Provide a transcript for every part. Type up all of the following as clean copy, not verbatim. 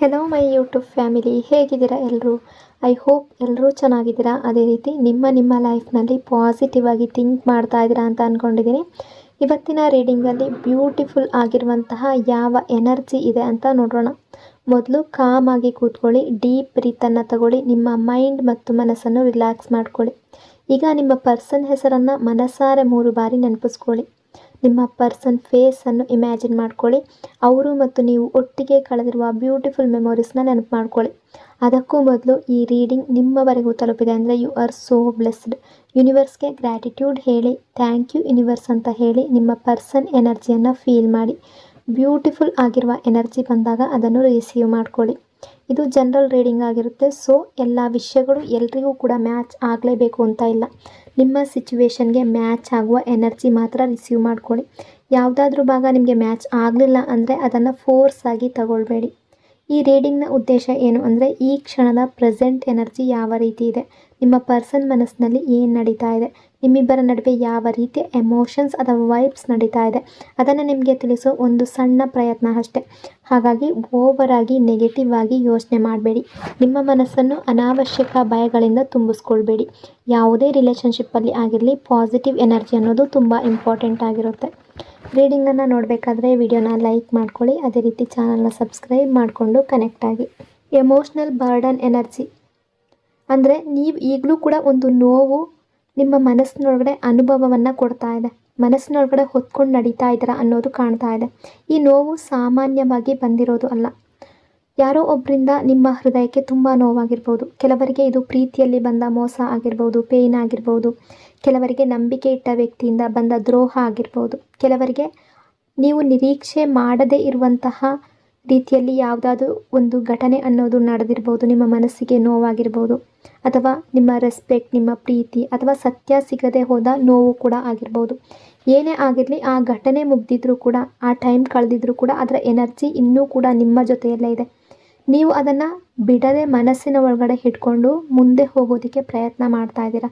Hello my YouTube family, ಹೇಗಿದ್ದೀರಾ ಎಲ್ಲರೂ? I hope ಎಲ್ಲರೂ ಚೆನ್ನಾಗಿದ್ದೀರಾ. ಅದೇ ರೀತಿ ನಿಮ್ಮ ಲೈಫ್ನಲ್ಲಿ ಪಾಸಿಟಿವ್ ಆಗಿ ಥಿಂಕ್ ಮಾಡ್ತಾ ಇದ್ದೀರಾ ಅಂತ ಅಂದ್ಕೊಂಡಿದ್ದೀನಿ. ಇವತ್ತಿನ ರೀಡಿಂಗಲ್ಲಿ ಬ್ಯೂಟಿಫುಲ್ ಆಗಿರುವಂತಹ ಯಾವ ಎನರ್ಜಿ ಇದೆ ಅಂತ ನೋಡೋಣ. ಮೊದಲು ಕಾಮ್ ಆಗಿ ಕೂತ್ಕೊಳ್ಳಿ, ಡೀಪ್ ಬ್ರೀತನ್ನು ತಗೊಳ್ಳಿ, ನಿಮ್ಮ ಮೈಂಡ್ ಮತ್ತು ಮನಸ್ಸನ್ನು ರಿಲ್ಯಾಕ್ಸ್ ಮಾಡ್ಕೊಳ್ಳಿ. ಈಗ ನಿಮ್ಮ ಪರ್ಸನ್ ಹೆಸರನ್ನು ಮನಸಾರೆ 3 ಬಾರಿ ನೆನಪಿಸ್ಕೊಳ್ಳಿ. ನಿಮ್ಮ ಪರ್ಸನ್ ಫೇಸನ್ನು ಇಮ್ಯಾಜಿನ್ ಮಾಡ್ಕೊಳ್ಳಿ. ಅವರು ಮತ್ತು ನೀವು ಒಟ್ಟಿಗೆ ಕಳೆದಿರುವ ಬ್ಯೂಟಿಫುಲ್ ಮೆಮೊರೀಸ್ನ ನೆನಪು ಮಾಡ್ಕೊಳ್ಳಿ. ಅದಕ್ಕೂ ಮೊದಲು ಈ ರೀಡಿಂಗ್ ನಿಮ್ಮವರೆಗೂ ತಲುಪಿದೆ ಅಂದರೆ ಯು ಆರ್ ಸೋ ಬ್ಲೆಸ್ಡ್. ಯೂನಿವರ್ಸ್ಗೆ ಗ್ರ್ಯಾಟಿಟ್ಯೂಡ್ ಹೇಳಿ, ಥ್ಯಾಂಕ್ ಯು ಯೂನಿವರ್ಸ್ ಅಂತ ಹೇಳಿ ನಿಮ್ಮ ಪರ್ಸನ್ ಎನರ್ಜಿಯನ್ನು ಫೀಲ್ ಮಾಡಿ. ಬ್ಯೂಟಿಫುಲ್ ಆಗಿರುವ ಎನರ್ಜಿ ಬಂದಾಗ ಅದನ್ನು ರಿಸೀವ್ ಮಾಡ್ಕೊಳ್ಳಿ. ಇದು ಜನರಲ್ ರೀಡಿಂಗ್ ಆಗಿರುತ್ತೆ. ಸೊ ಎಲ್ಲ ವಿಷಯಗಳು ಎಲ್ರಿಗೂ ಕೂಡ ಮ್ಯಾಚ್ ಆಗಲೇಬೇಕು ಅಂತ ಇಲ್ಲ. ನಿಮ್ಮ ಸಿಚುವೇಶನ್ಗೆ ಮ್ಯಾಚ್ ಆಗುವ ಎನರ್ಜಿ ಮಾತ್ರ ರಿಸೀವ್ ಮಾಡ್ಕೊಳ್ಳಿ. ಯಾವುದಾದ್ರೂ ಭಾಗ ನಿಮಗೆ ಮ್ಯಾಚ್ ಆಗಲಿಲ್ಲ ಅಂದರೆ ಅದನ್ನು ಫೋರ್ಸ್ ಆಗಿ ತಗೊಳ್ಬೇಡಿ. ಈ ರೀಡಿಂಗ್ನ ಉದ್ದೇಶ ಏನು ಅಂದರೆ ಈ ಕ್ಷಣದ ಪ್ರೆಸೆಂಟ್ ಎನರ್ಜಿ ಯಾವ ರೀತಿ ಇದೆ, ನಿಮ್ಮ ಪರ್ಸನ್ ಮನಸ್ಸಿನಲ್ಲಿ ಏನು ನಡೀತಾ ಇದೆ, ನಿಮ್ಮಿಬ್ಬರ ನಡುವೆ ಯಾವ ರೀತಿಯ ಎಮೋಷನ್ಸ್ ಅಥವಾ ವೈಬ್ಸ್ ನಡೀತಾ ಇದೆ ಅದನ್ನು ನಿಮಗೆ ತಿಳಿಸೋ ಒಂದು ಸಣ್ಣ ಪ್ರಯತ್ನ ಅಷ್ಟೆ. ಹಾಗಾಗಿ ಓವರ್ ಆಗಿ ನೆಗೆಟಿವ್ ಆಗಿ ಯೋಚನೆ ಮಾಡಬೇಡಿ. ನಿಮ್ಮ ಮನಸ್ಸನ್ನು ಅನಾವಶ್ಯಕ ಭಯಗಳಿಂದ ತುಂಬಿಸ್ಕೊಳ್ಬೇಡಿ. ಯಾವುದೇ ರಿಲೇಷನ್ಶಿಪ್ಪಲ್ಲಿ ಆಗಿರಲಿ ಪಾಸಿಟಿವ್ ಎನರ್ಜಿ ಅನ್ನೋದು ತುಂಬ ಇಂಪಾರ್ಟೆಂಟ್ ಆಗಿರುತ್ತೆ. ರೀಡಿಂಗನ್ನು ನೋಡಬೇಕಾದ್ರೆ ವಿಡಿಯೋನ ಲೈಕ್ ಮಾಡ್ಕೊಳ್ಳಿ. ಅದೇ ರೀತಿ ಚಾನಲ್ನ ಸಬ್ಸ್ಕ್ರೈಬ್ ಮಾಡಿಕೊಂಡು ಕನೆಕ್ಟ್ ಆಗಿ. ಎಮೋಷ್ನಲ್ ಬರ್ಡನ್ ಎನರ್ಜಿ ಅಂದರೆ ನೀವು ಈಗಲೂ ಕೂಡ ಒಂದು ನೋವು ನಿಮ್ಮ ಮನಸ್ಸಿನೊಳಗಡೆ ಅನುಭವವನ್ನು ಕೊಡ್ತಾ ಇದೆ, ಮನಸ್ಸಿನೊಳಗಡೆ ಹೊತ್ಕೊಂಡು ನಡೀತಾ ಇದ್ದೀರಾ ಅನ್ನೋದು ಕಾಣ್ತಾ ಇದೆ. ಈ ನೋವು ಸಾಮಾನ್ಯವಾಗಿ ಬಂದಿರೋದು ಅಲ್ಲ. ಯಾರೋ ಒಬ್ಬರಿಂದ ನಿಮ್ಮ ಹೃದಯಕ್ಕೆ ತುಂಬ ನೋವಾಗಿರ್ಬೋದು. ಕೆಲವರಿಗೆ ಇದು ಪ್ರೀತಿಯಲ್ಲಿ ಬಂದ ಮೋಸ ಆಗಿರ್ಬೋದು, ಪೇಯ್ನ್ ಆಗಿರ್ಬೋದು. ಕೆಲವರಿಗೆ ನಂಬಿಕೆ ಇಟ್ಟ ವ್ಯಕ್ತಿಯಿಂದ ಬಂದ ದ್ರೋಹ ಆಗಿರ್ಬೋದು. ಕೆಲವರಿಗೆ ನೀವು ನಿರೀಕ್ಷೆ ಮಾಡದೇ ಇರುವಂತಹ ರೀತಿಯಲ್ಲಿ ಯಾವುದಾದ್ರೂ ಒಂದು ಘಟನೆ ಅನ್ನೋದು ನಡೆದಿರ್ಬೋದು, ನಿಮ್ಮ ಮನಸ್ಸಿಗೆ ನೋವಾಗಿರ್ಬೋದು. ಅಥವಾ ನಿಮ್ಮ ರೆಸ್ಪೆಕ್ಟ್, ನಿಮ್ಮ ಪ್ರೀತಿ ಅಥವಾ ಸತ್ಯ ಸಿಗದೆ ಹೋದ ನೋವು ಕೂಡ ಆಗಿರ್ಬೋದು. ಏನೇ ಆಗಿರಲಿ, ಆ ಘಟನೆ ಮುಗ್ದಿದ್ರೂ ಕೂಡ, ಆ ಟೈಮ್ ಕಳೆದಿದ್ರೂ ಕೂಡ ಅದರ ಎನರ್ಜಿ ಇನ್ನೂ ಕೂಡ ನಿಮ್ಮ ಜೊತೆಯಲ್ಲೇ ಇದೆ. ನೀವು ಅದನ್ನು ಬಿಡದೆ ಮನಸ್ಸಿನ ಒಳಗಡೆ ಇಟ್ಕೊಂಡು ಮುಂದೆ ಹೋಗೋದಕ್ಕೆ ಪ್ರಯತ್ನ ಮಾಡ್ತಾ ಇದ್ದೀರಾ.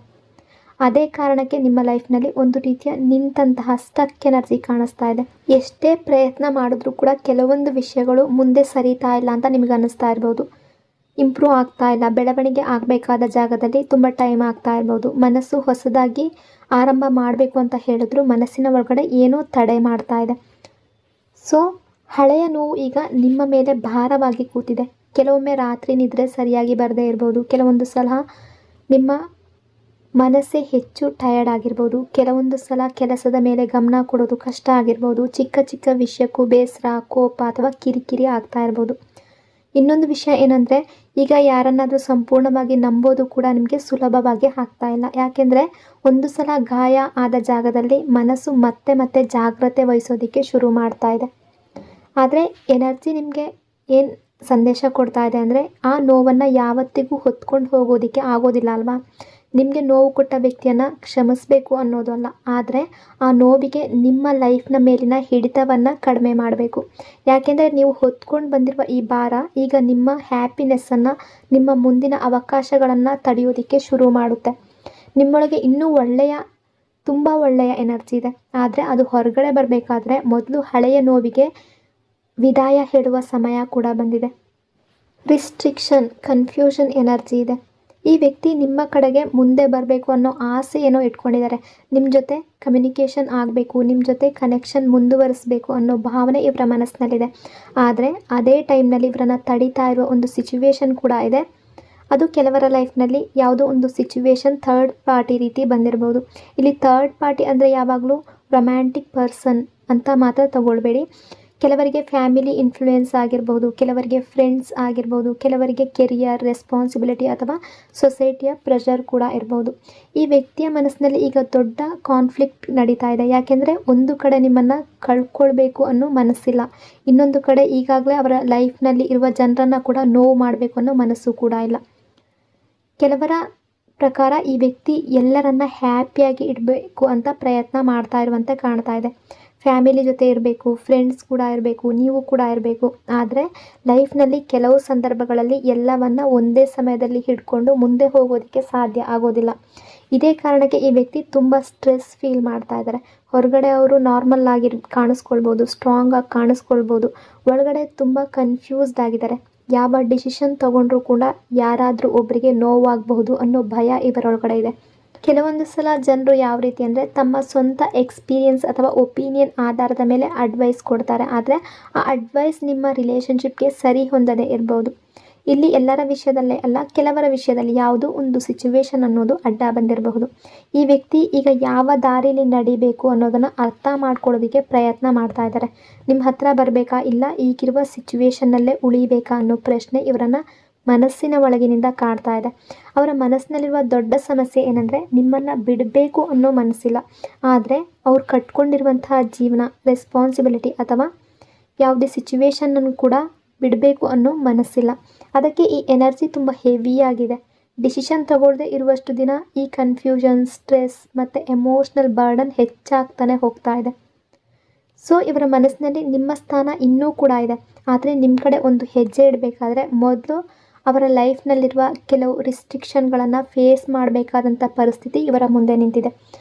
ಅದೇ ಕಾರಣಕ್ಕೆ ನಿಮ್ಮ ಲೈಫ್ನಲ್ಲಿ ಒಂದು ರೀತಿಯ ನಿಂತಹ ಸ್ಟಕ್ ಎನರ್ಜಿ ಕಾಣಿಸ್ತಾ ಇದೆ. ಎಷ್ಟೇ ಪ್ರಯತ್ನ ಮಾಡಿದ್ರೂ ಕೂಡ ಕೆಲವೊಂದು ವಿಷಯಗಳು ಮುಂದೆ ಸರಿತಾ ಇಲ್ಲ ಅಂತ ನಿಮಗೆ ಅನ್ನಿಸ್ತಾ ಇರ್ಬೋದು. ಇಂಪ್ರೂವ್ ಆಗ್ತಾ ಇಲ್ಲ, ಬೆಳವಣಿಗೆ ಆಗಬೇಕಾದ ಜಾಗದಲ್ಲಿ ತುಂಬ ಟೈಮ್ ಆಗ್ತಾ ಇರ್ಬೋದು. ಮನಸ್ಸು ಹೊಸದಾಗಿ ಆರಂಭ ಮಾಡಬೇಕು ಅಂತ ಹೇಳಿದ್ರು ಮನಸ್ಸಿನ ಒಳಗಡೆ ಏನೋ ತಡೆ ಮಾಡ್ತಾ ಇದೆ. ಸೊ ಹಳೆಯ ನೋವು ಈಗ ನಿಮ್ಮ ಮೇಲೆ ಭಾರವಾಗಿ ಕೂತಿದೆ. ಕೆಲವೊಮ್ಮೆ ರಾತ್ರಿ ನಿದ್ರೆ ಸರಿಯಾಗಿ ಬರದೇ ಇರ್ಬೋದು. ಕೆಲವೊಂದು ಸಲ ನಿಮ್ಮ ಮನಸ್ಸೇ ಹೆಚ್ಚು ಟಯರ್ಡ್ ಆಗಿರ್ಬೋದು. ಕೆಲವೊಂದು ಸಲ ಕೆಲಸದ ಮೇಲೆ ಗಮನ ಕೊಡೋದು ಕಷ್ಟ ಆಗಿರ್ಬೋದು. ಚಿಕ್ಕ ಚಿಕ್ಕ ವಿಷಯಕ್ಕೂ ಬೇಸರ, ಕೋಪ ಅಥವಾ ಕಿರಿಕಿರಿ ಆಗ್ತಾ ಇರ್ಬೋದು. ಇನ್ನೊಂದು ವಿಷಯ ಏನಂದರೆ, ಈಗ ಯಾರನ್ನಾದರೂ ಸಂಪೂರ್ಣವಾಗಿ ನಂಬೋದು ಕೂಡ ನಿಮಗೆ ಸುಲಭವಾಗಿ ಆಗ್ತಾ ಇಲ್ಲ. ಯಾಕೆಂದರೆ ಒಂದು ಸಲ ಗಾಯ ಆದ ಜಾಗದಲ್ಲಿ ಮನಸ್ಸು ಮತ್ತೆ ಜಾಗ್ರತೆ ವಹಿಸೋದಕ್ಕೆ ಶುರು ಮಾಡ್ತಾ ಇದೆ. ಆದರೆ ಎನರ್ಜಿ ನಿಮಗೆ ಏನು ಸಂದೇಶ ಕೊಡ್ತಾ ಇದೆ ಅಂದರೆ, ಆ ನೋವನ್ನು ಯಾವತ್ತಿಗೂ ಹೊತ್ಕೊಂಡು ಹೋಗೋದಕ್ಕೆ ಆಗೋದಿಲ್ಲ ಅಲ್ವಾ. ನಿಮಗೆ ನೋವು ಕೊಟ್ಟ ವ್ಯಕ್ತಿಯನ್ನು ಕ್ಷಮಿಸಬೇಕು ಅನ್ನೋದು ಅಲ್ಲ, ಆದರೆ ಆ ನೋವಿಗೆ ನಿಮ್ಮ ಲೈಫ್ನ ಮೇಲಿನ ಹಿಡಿತವನ್ನು ಕಡಿಮೆ ಮಾಡಬೇಕು. ಯಾಕೆಂದರೆ ನೀವು ಹೊತ್ಕೊಂಡು ಬಂದಿರುವ ಈ ಭಾರ ಈಗ ನಿಮ್ಮ ಹ್ಯಾಪಿನೆಸ್ಸನ್ನು, ನಿಮ್ಮ ಮುಂದಿನ ಅವಕಾಶಗಳನ್ನು ತಡೆಯೋದಕ್ಕೆ ಶುರು ಮಾಡುತ್ತೆ. ನಿಮ್ಮೊಳಗೆ ಇನ್ನೂ ತುಂಬ ಒಳ್ಳೆಯ ಎನರ್ಜಿ ಇದೆ. ಆದರೆ ಅದು ಹೊರಗಡೆ ಬರಬೇಕಾದ್ರೆ ಮೊದಲು ಹಳೆಯ ನೋವಿಗೆ ವಿದಾಯ ಹೇಳುವ ಸಮಯ ಕೂಡ ಬಂದಿದೆ. ರಿಸ್ಟ್ರಿಕ್ಷನ್, ಕನ್ಫ್ಯೂಷನ್ ಎನರ್ಜಿ ಇದೆ. ಈ ವ್ಯಕ್ತಿ ನಿಮ್ಮ ಕಡೆಗೆ ಮುಂದೆ ಬರಬೇಕು ಅನ್ನೋ ಆಸೆ ಏನೋ ಇಟ್ಕೊಂಡಿದ್ದಾರೆ. ನಿಮ್ಮ ಜೊತೆ ಕಮ್ಯುನಿಕೇಷನ್ ಆಗಬೇಕು, ನಿಮ್ಮ ಜೊತೆ ಕನೆಕ್ಷನ್ ಮುಂದುವರಿಸಬೇಕು ಅನ್ನೋ ಭಾವನೆ ಇವರ ಮನಸ್ಸಿನಲ್ಲಿದೆ. ಆದರೆ ಅದೇ ಟೈಮ್ನಲ್ಲಿ ಇವರನ್ನು ತಡೀತಾ ಇರುವ ಒಂದು ಸಿಚುವೇಶನ್ ಕೂಡ ಇದೆ. ಅದು ಕೆಲವರ ಲೈಫ್ನಲ್ಲಿ ಯಾವುದೋ ಒಂದು ಸಿಚುವೇಶನ್ ಥರ್ಡ್ ಪಾರ್ಟಿ ರೀತಿ ಬಂದಿರ್ಬೋದು. ಇಲ್ಲಿ ಥರ್ಡ್ ಪಾರ್ಟಿ ಅಂದರೆ ಯಾವಾಗಲೂ ರೊಮ್ಯಾಂಟಿಕ್ ಪರ್ಸನ್ ಅಂತ ಮಾತ್ರ ತಗೊಳ್ಬೇಡಿ. ಕೆಲವರಿಗೆ ಫ್ಯಾಮಿಲಿ ಇನ್ಫ್ಲೂಯೆನ್ಸ್ ಆಗಿರ್ಬೋದು, ಕೆಲವರಿಗೆ ಫ್ರೆಂಡ್ಸ್ ಆಗಿರ್ಬೋದು, ಕೆಲವರಿಗೆ ಕೆರಿಯರ್, ರೆಸ್ಪಾನ್ಸಿಬಿಲಿಟಿ ಅಥವಾ ಸೊಸೈಟಿಯ ಪ್ರೆಷರ್ ಕೂಡ ಇರ್ಬೋದು. ಈ ವ್ಯಕ್ತಿಯ ಮನಸ್ಸಿನಲ್ಲಿ ಈಗ ದೊಡ್ಡ ಕಾನ್ಫ್ಲಿಕ್ಟ್ ನಡೀತಾ ಇದೆ. ಯಾಕೆಂದರೆ ಒಂದು ಕಡೆ ನಿಮ್ಮನ್ನು ಕಳ್ಕೊಳ್ಬೇಕು ಅನ್ನೋ ಮನಸ್ಸಿಲ್ಲ, ಇನ್ನೊಂದು ಕಡೆ ಈಗಾಗಲೇ ಅವರ ಲೈಫ್ನಲ್ಲಿ ಇರುವ ಜನರನ್ನು ಕೂಡ ನೋವು ಮಾಡಬೇಕು ಅನ್ನೋ ಮನಸ್ಸು ಕೂಡ ಇಲ್ಲ. ಕೆಲವರ ಪ್ರಕಾರ ಈ ವ್ಯಕ್ತಿ ಎಲ್ಲರನ್ನ ಹ್ಯಾಪಿಯಾಗಿ ಇಡಬೇಕು ಅಂತ ಪ್ರಯತ್ನ ಮಾಡ್ತಾ ಇರುವಂತೆ ಕಾಣ್ತಾ ಇದೆ. ಫ್ಯಾಮಿಲಿ ಜೊತೆ ಇರಬೇಕು, ಫ್ರೆಂಡ್ಸ್ ಕೂಡ ಇರಬೇಕು, ನೀವು ಕೂಡ ಇರಬೇಕು. ಆದರೆ ಲೈಫ್ನಲ್ಲಿ ಕೆಲವು ಸಂದರ್ಭಗಳಲ್ಲಿ ಎಲ್ಲವನ್ನು ಒಂದೇ ಸಮಯದಲ್ಲಿ ಹಿಡ್ಕೊಂಡು ಮುಂದೆ ಹೋಗೋದಕ್ಕೆ ಸಾಧ್ಯ ಆಗೋದಿಲ್ಲ. ಇದೇ ಕಾರಣಕ್ಕೆ ಈ ವ್ಯಕ್ತಿ ತುಂಬ ಸ್ಟ್ರೆಸ್ ಫೀಲ್ ಮಾಡ್ತಾ ಇದ್ದಾರೆ. ಹೊರಗಡೆ ಅವರು ನಾರ್ಮಲ್ ಆಗಿ ಕಾಣಿಸ್ಕೊಳ್ಬೋದು, ಸ್ಟ್ರಾಂಗ್ ಆಗಿ ಕಾಣಿಸ್ಕೊಳ್ಬೋದು, ಒಳಗಡೆ ತುಂಬ ಕನ್ಫ್ಯೂಸ್ಡ್ ಆಗಿದ್ದಾರೆ. ಯಾವ ಡಿಸಿಷನ್ ತಗೊಂಡ್ರೂ ಕೂಡ ಯಾರಾದರೂ ಒಬ್ಬರಿಗೆ ನೋವಾಗಬಹುದು ಅನ್ನೋ ಭಯ ಇವರೊಳಗಡೆ ಇದೆ. ಕೆಲವೊಂದು ಸಲ ಜನರು ಯಾವ ರೀತಿ ಅಂದರೆ ತಮ್ಮ ಸ್ವಂತ ಎಕ್ಸ್ಪೀರಿಯನ್ಸ್ ಅಥವಾ ಒಪಿನಿಯನ್ ಆಧಾರದ ಮೇಲೆ ಅಡ್ವೈಸ್ ಕೊಡ್ತಾರೆ. ಆದರೆ ಆ ಅಡ್ವೈಸ್ ನಿಮ್ಮ ರಿಲೇಷನ್ಶಿಪ್ಗೆ ಸರಿ ಹೊಂದದೇ ಇರ್ಬೋದು. ಇಲ್ಲಿ ಎಲ್ಲರ ವಿಷಯದಲ್ಲೇ ಅಲ್ಲ, ಕೆಲವರ ವಿಷಯದಲ್ಲಿ ಯಾವುದೋ ಒಂದು ಸಿಚುವೇಶನ್ ಅನ್ನೋದು ಅಡ್ಡ ಬಂದಿರಬಹುದು. ಈ ವ್ಯಕ್ತಿ ಈಗ ಯಾವ ದಾರಿಲಿ ನಡಿಬೇಕು ಅನ್ನೋದನ್ನು ಅರ್ಥ ಮಾಡ್ಕೊಳ್ಳೋದಕ್ಕೆ ಪ್ರಯತ್ನ ಮಾಡ್ತಾ ಇದ್ದಾರೆ. ನಿಮ್ಮ ಹತ್ರ ಬರಬೇಕಾ ಇಲ್ಲ ಈಗಿರುವ ಸಿಚುವೇಶನ್ನಲ್ಲೇ ಉಳಿಬೇಕಾ ಅನ್ನೋ ಪ್ರಶ್ನೆ ಇವರನ್ನು ಮನಸ್ಸಿನ ಒಳಗಿನಿಂದ ಕಾಡ್ತಾ ಇದೆ. ಅವರ ಮನಸ್ಸಿನಲ್ಲಿರುವ ದೊಡ್ಡ ಸಮಸ್ಯೆ ಏನಂದರೆ ನಿಮ್ಮನ್ನು ಬಿಡಬೇಕು ಅನ್ನೋ ಮನಸ್ಸಿಲ್ಲ, ಆದರೆ ಅವ್ರು ಕಟ್ಕೊಂಡಿರುವಂತಹ ಜೀವನ, ರೆಸ್ಪಾನ್ಸಿಬಿಲಿಟಿ ಅಥವಾ ಯಾವುದೇ ಸಿಚುವೇಶನ್ನನ್ನು ಕೂಡ ಬಿಡಬೇಕು ಅನ್ನೋ ಮನಸ್ಸಿಲ್ಲ. ಅದಕ್ಕೆ ಈ ಎನರ್ಜಿ ತುಂಬ ಹೆವಿಯಾಗಿದೆ. ಡಿಸಿಷನ್ ತಗೊಳ್ಳದೆ ಇರುವಷ್ಟು ದಿನ ಈ ಕನ್ಫ್ಯೂಷನ್, ಸ್ಟ್ರೆಸ್ ಮತ್ತು ಎಮೋಷ್ನಲ್ ಬರ್ಡನ್ ಹೆಚ್ಚಾಗ್ತಾನೆ ಹೋಗ್ತಾ ಇದೆ. ಸೊ ಇವರ ಮನಸ್ಸಿನಲ್ಲಿ ನಿಮ್ಮ ಸ್ಥಾನ ಇನ್ನೂ ಕೂಡ ಇದೆ. ಆದರೆ ನಿಮ್ಮ ಕಡೆ ಒಂದು ಹೆಜ್ಜೆ ಇಡಬೇಕಾದ್ರೆ ಮೊದಲು ಅವರ ಲೈಫ್ನಲ್ಲಿರುವ ಕೆಲವು ರಿಸ್ಟ್ರಿಕ್ಷನ್ಗಳನ್ನು ಫೇಸ್ ಮಾಡಬೇಕಾದಂಥ ಪರಿಸ್ಥಿತಿ ಇವರ ಮುಂದೆ ನಿಂತಿದೆ.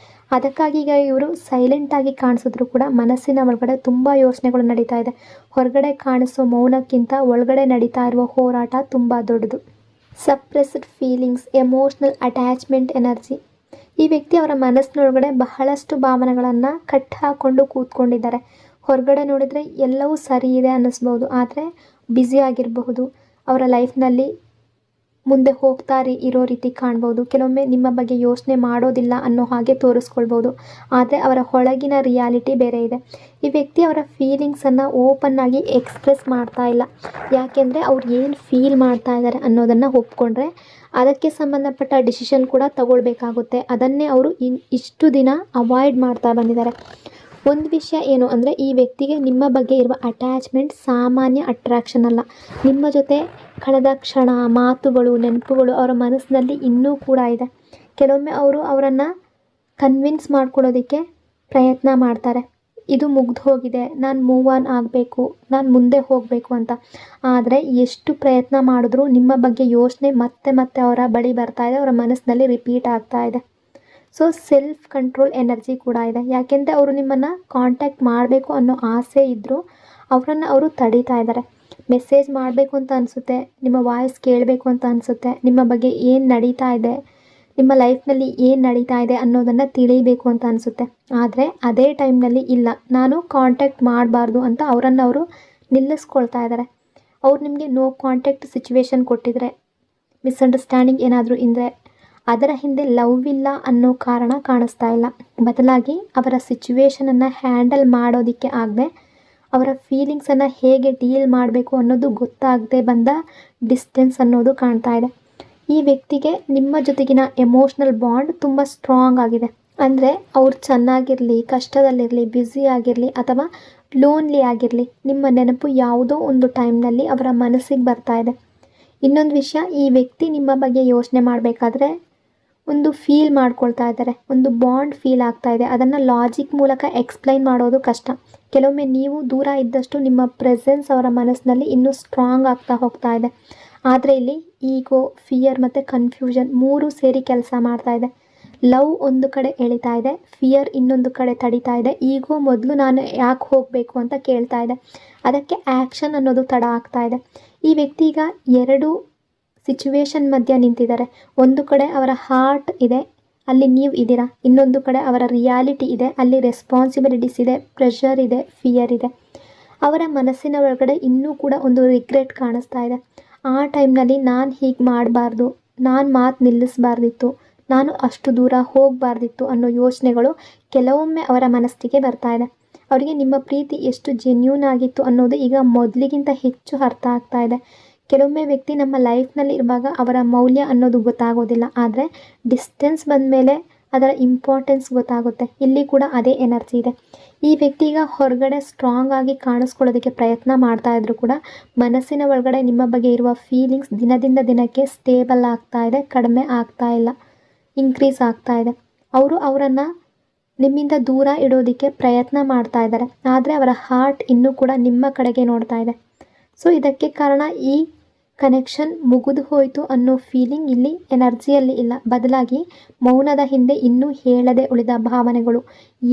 ಅದಕ್ಕಾಗಿ ಈಗ ಇವರು ಸೈಲೆಂಟಾಗಿ ಕಾಣಿಸಿದ್ರು ಕೂಡ ಮನಸ್ಸಿನ ಒಳಗಡೆ ತುಂಬ ಯೋಚನೆಗಳು ನಡೀತಾ ಇದೆ. ಹೊರಗಡೆ ಕಾಣಿಸೋ ಮೌನಕ್ಕಿಂತ ಒಳಗಡೆ ನಡೀತಾ ಇರುವ ಹೋರಾಟ ತುಂಬ ದೊಡ್ಡದು. Suppressed feelings, emotional attachment energy. ಈ ವ್ಯಕ್ತಿ ಅವರ ಮನಸ್ಸಿನೊಳಗಡೆ ಬಹಳಷ್ಟು ಭಾವನೆಗಳನ್ನು ಕಟ್ಟಿ ಹಾಕ್ಕೊಂಡು ಕೂತ್ಕೊಂಡಿದ್ದಾರೆ. ಹೊರಗಡೆ ನೋಡಿದರೆ ಎಲ್ಲವೂ ಸರಿ ಇದೆ ಅನ್ನಿಸ್ಬೋದು, ಆದರೆ ಬ್ಯುಸಿ ಆಗಿರಬಹುದು. ಅವರ ಲೈಫ್ನಲ್ಲಿ ಮುಂದೆ ಹೋಗ್ತಾ ಇರೋ ರೀತಿ ಕಾಣ್ಬೋದು. ಕೆಲವೊಮ್ಮೆ ನಿಮ್ಮ ಬಗ್ಗೆ ಯೋಚನೆ ಮಾಡೋದಿಲ್ಲ ಅನ್ನೋ ಹಾಗೆ ತೋರಿಸ್ಕೊಳ್ಬೋದು, ಆದರೆ ಅವರ ಒಳಗಿನ ರಿಯಾಲಿಟಿ ಬೇರೆ ಇದೆ. ಈ ವ್ಯಕ್ತಿ ಅವರ ಫೀಲಿಂಗ್ಸನ್ನು ಓಪನ್ನಾಗಿ ಎಕ್ಸ್ಪ್ರೆಸ್ ಮಾಡ್ತಾ ಇಲ್ಲ. ಯಾಕೆಂದರೆ ಅವ್ರು ಏನು ಫೀಲ್ ಮಾಡ್ತಾ ಇದ್ದಾರೆ ಅನ್ನೋದನ್ನು ಒಪ್ಕೊಂಡ್ರೆ ಅದಕ್ಕೆ ಸಂಬಂಧಪಟ್ಟ ಡಿಸಿಷನ್ ಕೂಡ ತಗೊಳ್ಬೇಕಾಗುತ್ತೆ. ಅದನ್ನೇ ಅವರು ಇಷ್ಟು ದಿನ ಅವಾಯ್ಡ್ ಮಾಡ್ತಾ ಬಂದಿದ್ದಾರೆ. ಒಂದು ವಿಷಯ ಏನು ಅಂದರೆ ಈ ವ್ಯಕ್ತಿಗೆ ನಿಮ್ಮ ಬಗ್ಗೆ ಇರುವ ಅಟ್ಯಾಚ್ಮೆಂಟ್ ಸಾಮಾನ್ಯ ಅಟ್ರಾಕ್ಷನ್ ಅಲ್ಲ. ನಿಮ್ಮ ಜೊತೆ ಕಳೆದ ಕ್ಷಣ, ಮಾತುಗಳು, ನೆನಪುಗಳು ಅವರ ಮನಸ್ಸಿನಲ್ಲಿ ಇನ್ನೂ ಕೂಡ ಇದೆ. ಕೆಲವೊಮ್ಮೆ ಅವರು ಅವರನ್ನು ಕನ್ವಿನ್ಸ್ ಮಾಡ್ಕೊಳ್ಳೋದಕ್ಕೆ ಪ್ರಯತ್ನ ಮಾಡ್ತಾರೆ. ಇದು ಮುಗ್ದು ಹೋಗಿದೆ, ನಾನು ಮೂವ್ ಆನ್ ಆಗಬೇಕು, ನಾನು ಮುಂದೆ ಹೋಗಬೇಕು ಅಂತ. ಆದರೆ ಎಷ್ಟು ಪ್ರಯತ್ನ ಮಾಡಿದ್ರೂ ನಿಮ್ಮ ಬಗ್ಗೆ ಯೋಚನೆ ಮತ್ತೆ ಮತ್ತೆ ಅವರ ಬಳಿ ಬರ್ತಾ ಇದೆ, ಅವರ ಮನಸ್ಸಿನಲ್ಲಿ ರಿಪೀಟ್ ಆಗ್ತಾ ಇದೆ. ಸೊ ಸೆಲ್ಫ್ ಕಂಟ್ರೋಲ್ ಎನರ್ಜಿ ಕೂಡ ಇದೆ. ಯಾಕೆಂದರೆ ಅವರು ನಿಮ್ಮನ್ನು ಕಾಂಟ್ಯಾಕ್ಟ್ ಮಾಡಬೇಕು ಅನ್ನೋ ಆಸೆ ಇದ್ದರೂ ಅವರನ್ನು ಅವರು ತಡೀತಾ ಇದ್ದಾರೆ. ಮೆಸೇಜ್ ಮಾಡಬೇಕು ಅಂತ ಅನಿಸುತ್ತೆ, ನಿಮ್ಮ ವಾಯ್ಸ್ ಕೇಳಬೇಕು ಅಂತ ಅನಿಸುತ್ತೆ, ನಿಮ್ಮ ಬಗ್ಗೆ ಏನು ನಡೀತಾ ಇದೆ, ನಿಮ್ಮ ಲೈಫ್ನಲ್ಲಿ ಏನು ನಡೀತಾ ಇದೆ ಅನ್ನೋದನ್ನು ತಿಳಿಬೇಕು ಅಂತ ಅನಿಸುತ್ತೆ. ಆದರೆ ಅದೇ ಟೈಮ್ನಲ್ಲಿ ಇಲ್ಲ, ನಾನು ಕಾಂಟ್ಯಾಕ್ಟ್ ಮಾಡಬಾರ್ದು ಅಂತ ಅವರನ್ನು ಅವರು ನಿಲ್ಲಿಸ್ಕೊಳ್ತಾ ಇದ್ದಾರೆ. ಅವ್ರು ನಿಮಗೆ ನೋ ಕಾಂಟ್ಯಾಕ್ಟ್ ಸಿಚುವೇಶನ್ ಕೊಟ್ಟಿದ್ರೆ, ಮಿಸ್ಅಂಡರ್ಸ್ಟ್ಯಾಂಡಿಂಗ್ ಏನಾದರೂ ಇದ್ದರೆ ಅದರ ಹಿಂದೆ ಲವ್ ಇಲ್ಲ ಅನ್ನೋ ಕಾರಣ ಕಾಣಿಸ್ತಾ ಇಲ್ಲ. ಬದಲಾಗಿ ಅವರ ಸಿಚುವೇಶನನ್ನು ಹ್ಯಾಂಡಲ್ ಮಾಡೋದಕ್ಕೆ ಆಗದೆ ಅವರ ಫೀಲಿಂಗ್ಸನ್ನು ಹೇಗೆ ಡೀಲ್ ಮಾಡಬೇಕು ಅನ್ನೋದು ಗೊತ್ತಾಗದೆ ಬಂದ ಡಿಸ್ಟೆನ್ಸ್ ಅನ್ನೋದು ಕಾಣ್ತಾ ಇದೆ. ಈ ವ್ಯಕ್ತಿಗೆ ನಿಮ್ಮ ಜೊತೆಗಿನ ಎಮೋಷ್ನಲ್ ಬಾಂಡ್ ತುಂಬ ಸ್ಟ್ರಾಂಗ್ ಆಗಿದೆ. ಅಂದರೆ ಅವ್ರು ಚೆನ್ನಾಗಿರಲಿ, ಕಷ್ಟದಲ್ಲಿರಲಿ, ಬ್ಯುಸಿ ಆಗಿರಲಿ ಅಥವಾ ಲೋನ್ಲಿ ಆಗಿರಲಿ, ನಿಮ್ಮ ನೆನಪು ಯಾವುದೋ ಒಂದು ಟೈಮ್ನಲ್ಲಿ ಅವರ ಮನಸ್ಸಿಗೆ ಬರ್ತಾ ಇದೆ. ಇನ್ನೊಂದು ವಿಷಯ, ಈ ವ್ಯಕ್ತಿ ನಿಮ್ಮ ಬಗ್ಗೆ ಯೋಚನೆ ಮಾಡಬೇಕಾದ್ರೆ ಒಂದು ಫೀಲ್ ಮಾಡ್ಕೊಳ್ತಾ ಇದ್ದಾರೆ, ಒಂದು ಬಾಂಡ್ ಫೀಲ್ ಆಗ್ತಾ ಇದೆ. ಅದನ್ನು ಲಾಜಿಕ್ ಮೂಲಕ ಎಕ್ಸ್ಪ್ಲೈನ್ ಮಾಡೋದು ಕಷ್ಟ. ಕೆಲವೊಮ್ಮೆ ನೀವು ದೂರ ಇದ್ದಷ್ಟು ನಿಮ್ಮ ಪ್ರೆಸೆನ್ಸ್ ಅವರ ಮನಸ್ಸಿನಲ್ಲಿ ಇನ್ನೂ ಸ್ಟ್ರಾಂಗ್ ಆಗ್ತಾ ಹೋಗ್ತಾ ಇದೆ. ಆದರೆ ಇಲ್ಲಿ ಈಗೋ, ಫಿಯರ್ ಮತ್ತು ಕನ್ಫ್ಯೂಷನ್ ಮೂರೂ ಸೇರಿ ಕೆಲಸ ಮಾಡ್ತಾ ಇದೆ. ಲವ್ ಒಂದು ಕಡೆ ಎಳಿತಾ ಇದೆ, ಫಿಯರ್ ಇನ್ನೊಂದು ಕಡೆ ತಡಿತಾ ಇದೆ, ಈಗೋ ಮೊದಲು ನಾನು ಯಾಕೆ ಹೋಗಬೇಕು ಅಂತ ಕೇಳ್ತಾ ಇದೆ. ಅದಕ್ಕೆ ಆ್ಯಕ್ಷನ್ ಅನ್ನೋದು ತಡ ಆಗ್ತಾ ಇದೆ. ಈ ವ್ಯಕ್ತಿ ಈಗ ಎರಡು ಸಿಚುವೇಶನ್ ಮಧ್ಯ ನಿಂತಿದ್ದಾರೆ. ಒಂದು ಕಡೆ ಅವರ ಹಾರ್ಟ್ ಇದೆ, ಅಲ್ಲಿ ನೀವು ಇದ್ದೀರಾ. ಇನ್ನೊಂದು ಕಡೆ ಅವರ ರಿಯಾಲಿಟಿ ಇದೆ, ಅಲ್ಲಿ ರೆಸ್ಪಾನ್ಸಿಬಿಲಿಟೀಸ್ ಇದೆ, ಪ್ರೆಷರ್ ಇದೆ, ಫಿಯರ್ ಇದೆ. ಅವರ ಮನಸ್ಸಿನ ಒಳಗಡೆ ಇನ್ನೂ ಕೂಡ ಒಂದು ರಿಗ್ರೆಟ್ ಕಾಣಿಸ್ತಾ ಇದೆ. ಆ ಟೈಮ್ನಲ್ಲಿ ನಾನು ಹೀಗೆ ಮಾಡಬಾರ್ದು, ನಾನು ಮಾತು ನಿಲ್ಲಿಸಬಾರ್ದಿತ್ತು, ನಾನು ಅಷ್ಟು ದೂರ ಹೋಗಬಾರ್ದಿತ್ತು ಅನ್ನೋ ಯೋಚನೆಗಳು ಕೆಲವೊಮ್ಮೆ ಅವರ ಮನಸ್ಸಿಗೆ ಬರ್ತಾ ಇದೆ. ಅವರಿಗೆ ನಿಮ್ಮ ಪ್ರೀತಿ ಎಷ್ಟು ಜೆನ್ಯೂನ್ ಆಗಿತ್ತು ಅನ್ನೋದು ಈಗ ಮೊದಲಿಗಿಂತ ಹೆಚ್ಚು ಅರ್ಥ ಆಗ್ತಾ ಇದೆ. ಕೆಲವೊಮ್ಮೆ ವ್ಯಕ್ತಿ ನಮ್ಮ ಲೈಫ್ನಲ್ಲಿ ಇರುವಾಗ ಅವರ ಮೌಲ್ಯ ಅನ್ನೋದು ಗೊತ್ತಾಗೋದಿಲ್ಲ, ಆದರೆ ಡಿಸ್ಟೆನ್ಸ್ ಬಂದ ಮೇಲೆ ಅದರ ಇಂಪಾರ್ಟೆನ್ಸ್ ಗೊತ್ತಾಗುತ್ತೆ. ಇಲ್ಲಿ ಕೂಡ ಅದೇ ಎನರ್ಜಿ ಇದೆ. ಈ ವ್ಯಕ್ತಿ ಈಗ ಹೊರಗಡೆ ಸ್ಟ್ರಾಂಗ್ ಆಗಿ ಕಾಣಿಸ್ಕೊಳ್ಳೋದಕ್ಕೆ ಪ್ರಯತ್ನ ಮಾಡ್ತಾ ಇದ್ರು ಕೂಡ ಮನಸ್ಸಿನ ಒಳಗಡೆ ನಿಮ್ಮ ಬಗ್ಗೆ ಇರುವ ಫೀಲಿಂಗ್ಸ್ ದಿನದಿಂದ ದಿನಕ್ಕೆ ಸ್ಟೇಬಲ್ ಆಗ್ತಾ ಇದೆ, ಕಡಿಮೆ ಆಗ್ತಾ ಇಲ್ಲ, ಇನ್ಕ್ರೀಸ್ ಆಗ್ತಾ ಇದೆ. ಅವರನ್ನು ನಿಮ್ಮಿಂದ ದೂರ ಇಡೋದಕ್ಕೆ ಪ್ರಯತ್ನ ಮಾಡ್ತಾ ಇದ್ದಾರೆ, ಆದರೆ ಅವರ ಹಾರ್ಟ್ ಇನ್ನೂ ಕೂಡ ನಿಮ್ಮ ಕಡೆಗೆ ನೋಡ್ತಾ ಇದೆ. ಸೊ ಇದಕ್ಕೆ ಕಾರಣ ಈ ಕನೆಕ್ಷನ್ ಮುಗಿದು ಹೋಯಿತು ಅನ್ನೋ ಫೀಲಿಂಗ್ ಇಲ್ಲಿ ಎನರ್ಜಿಯಲ್ಲಿ ಇಲ್ಲ. ಬದಲಾಗಿ ಮೌನದ ಹಿಂದೆ ಇನ್ನೂ ಹೇಳದೆ ಉಳಿದ ಭಾವನೆಗಳು,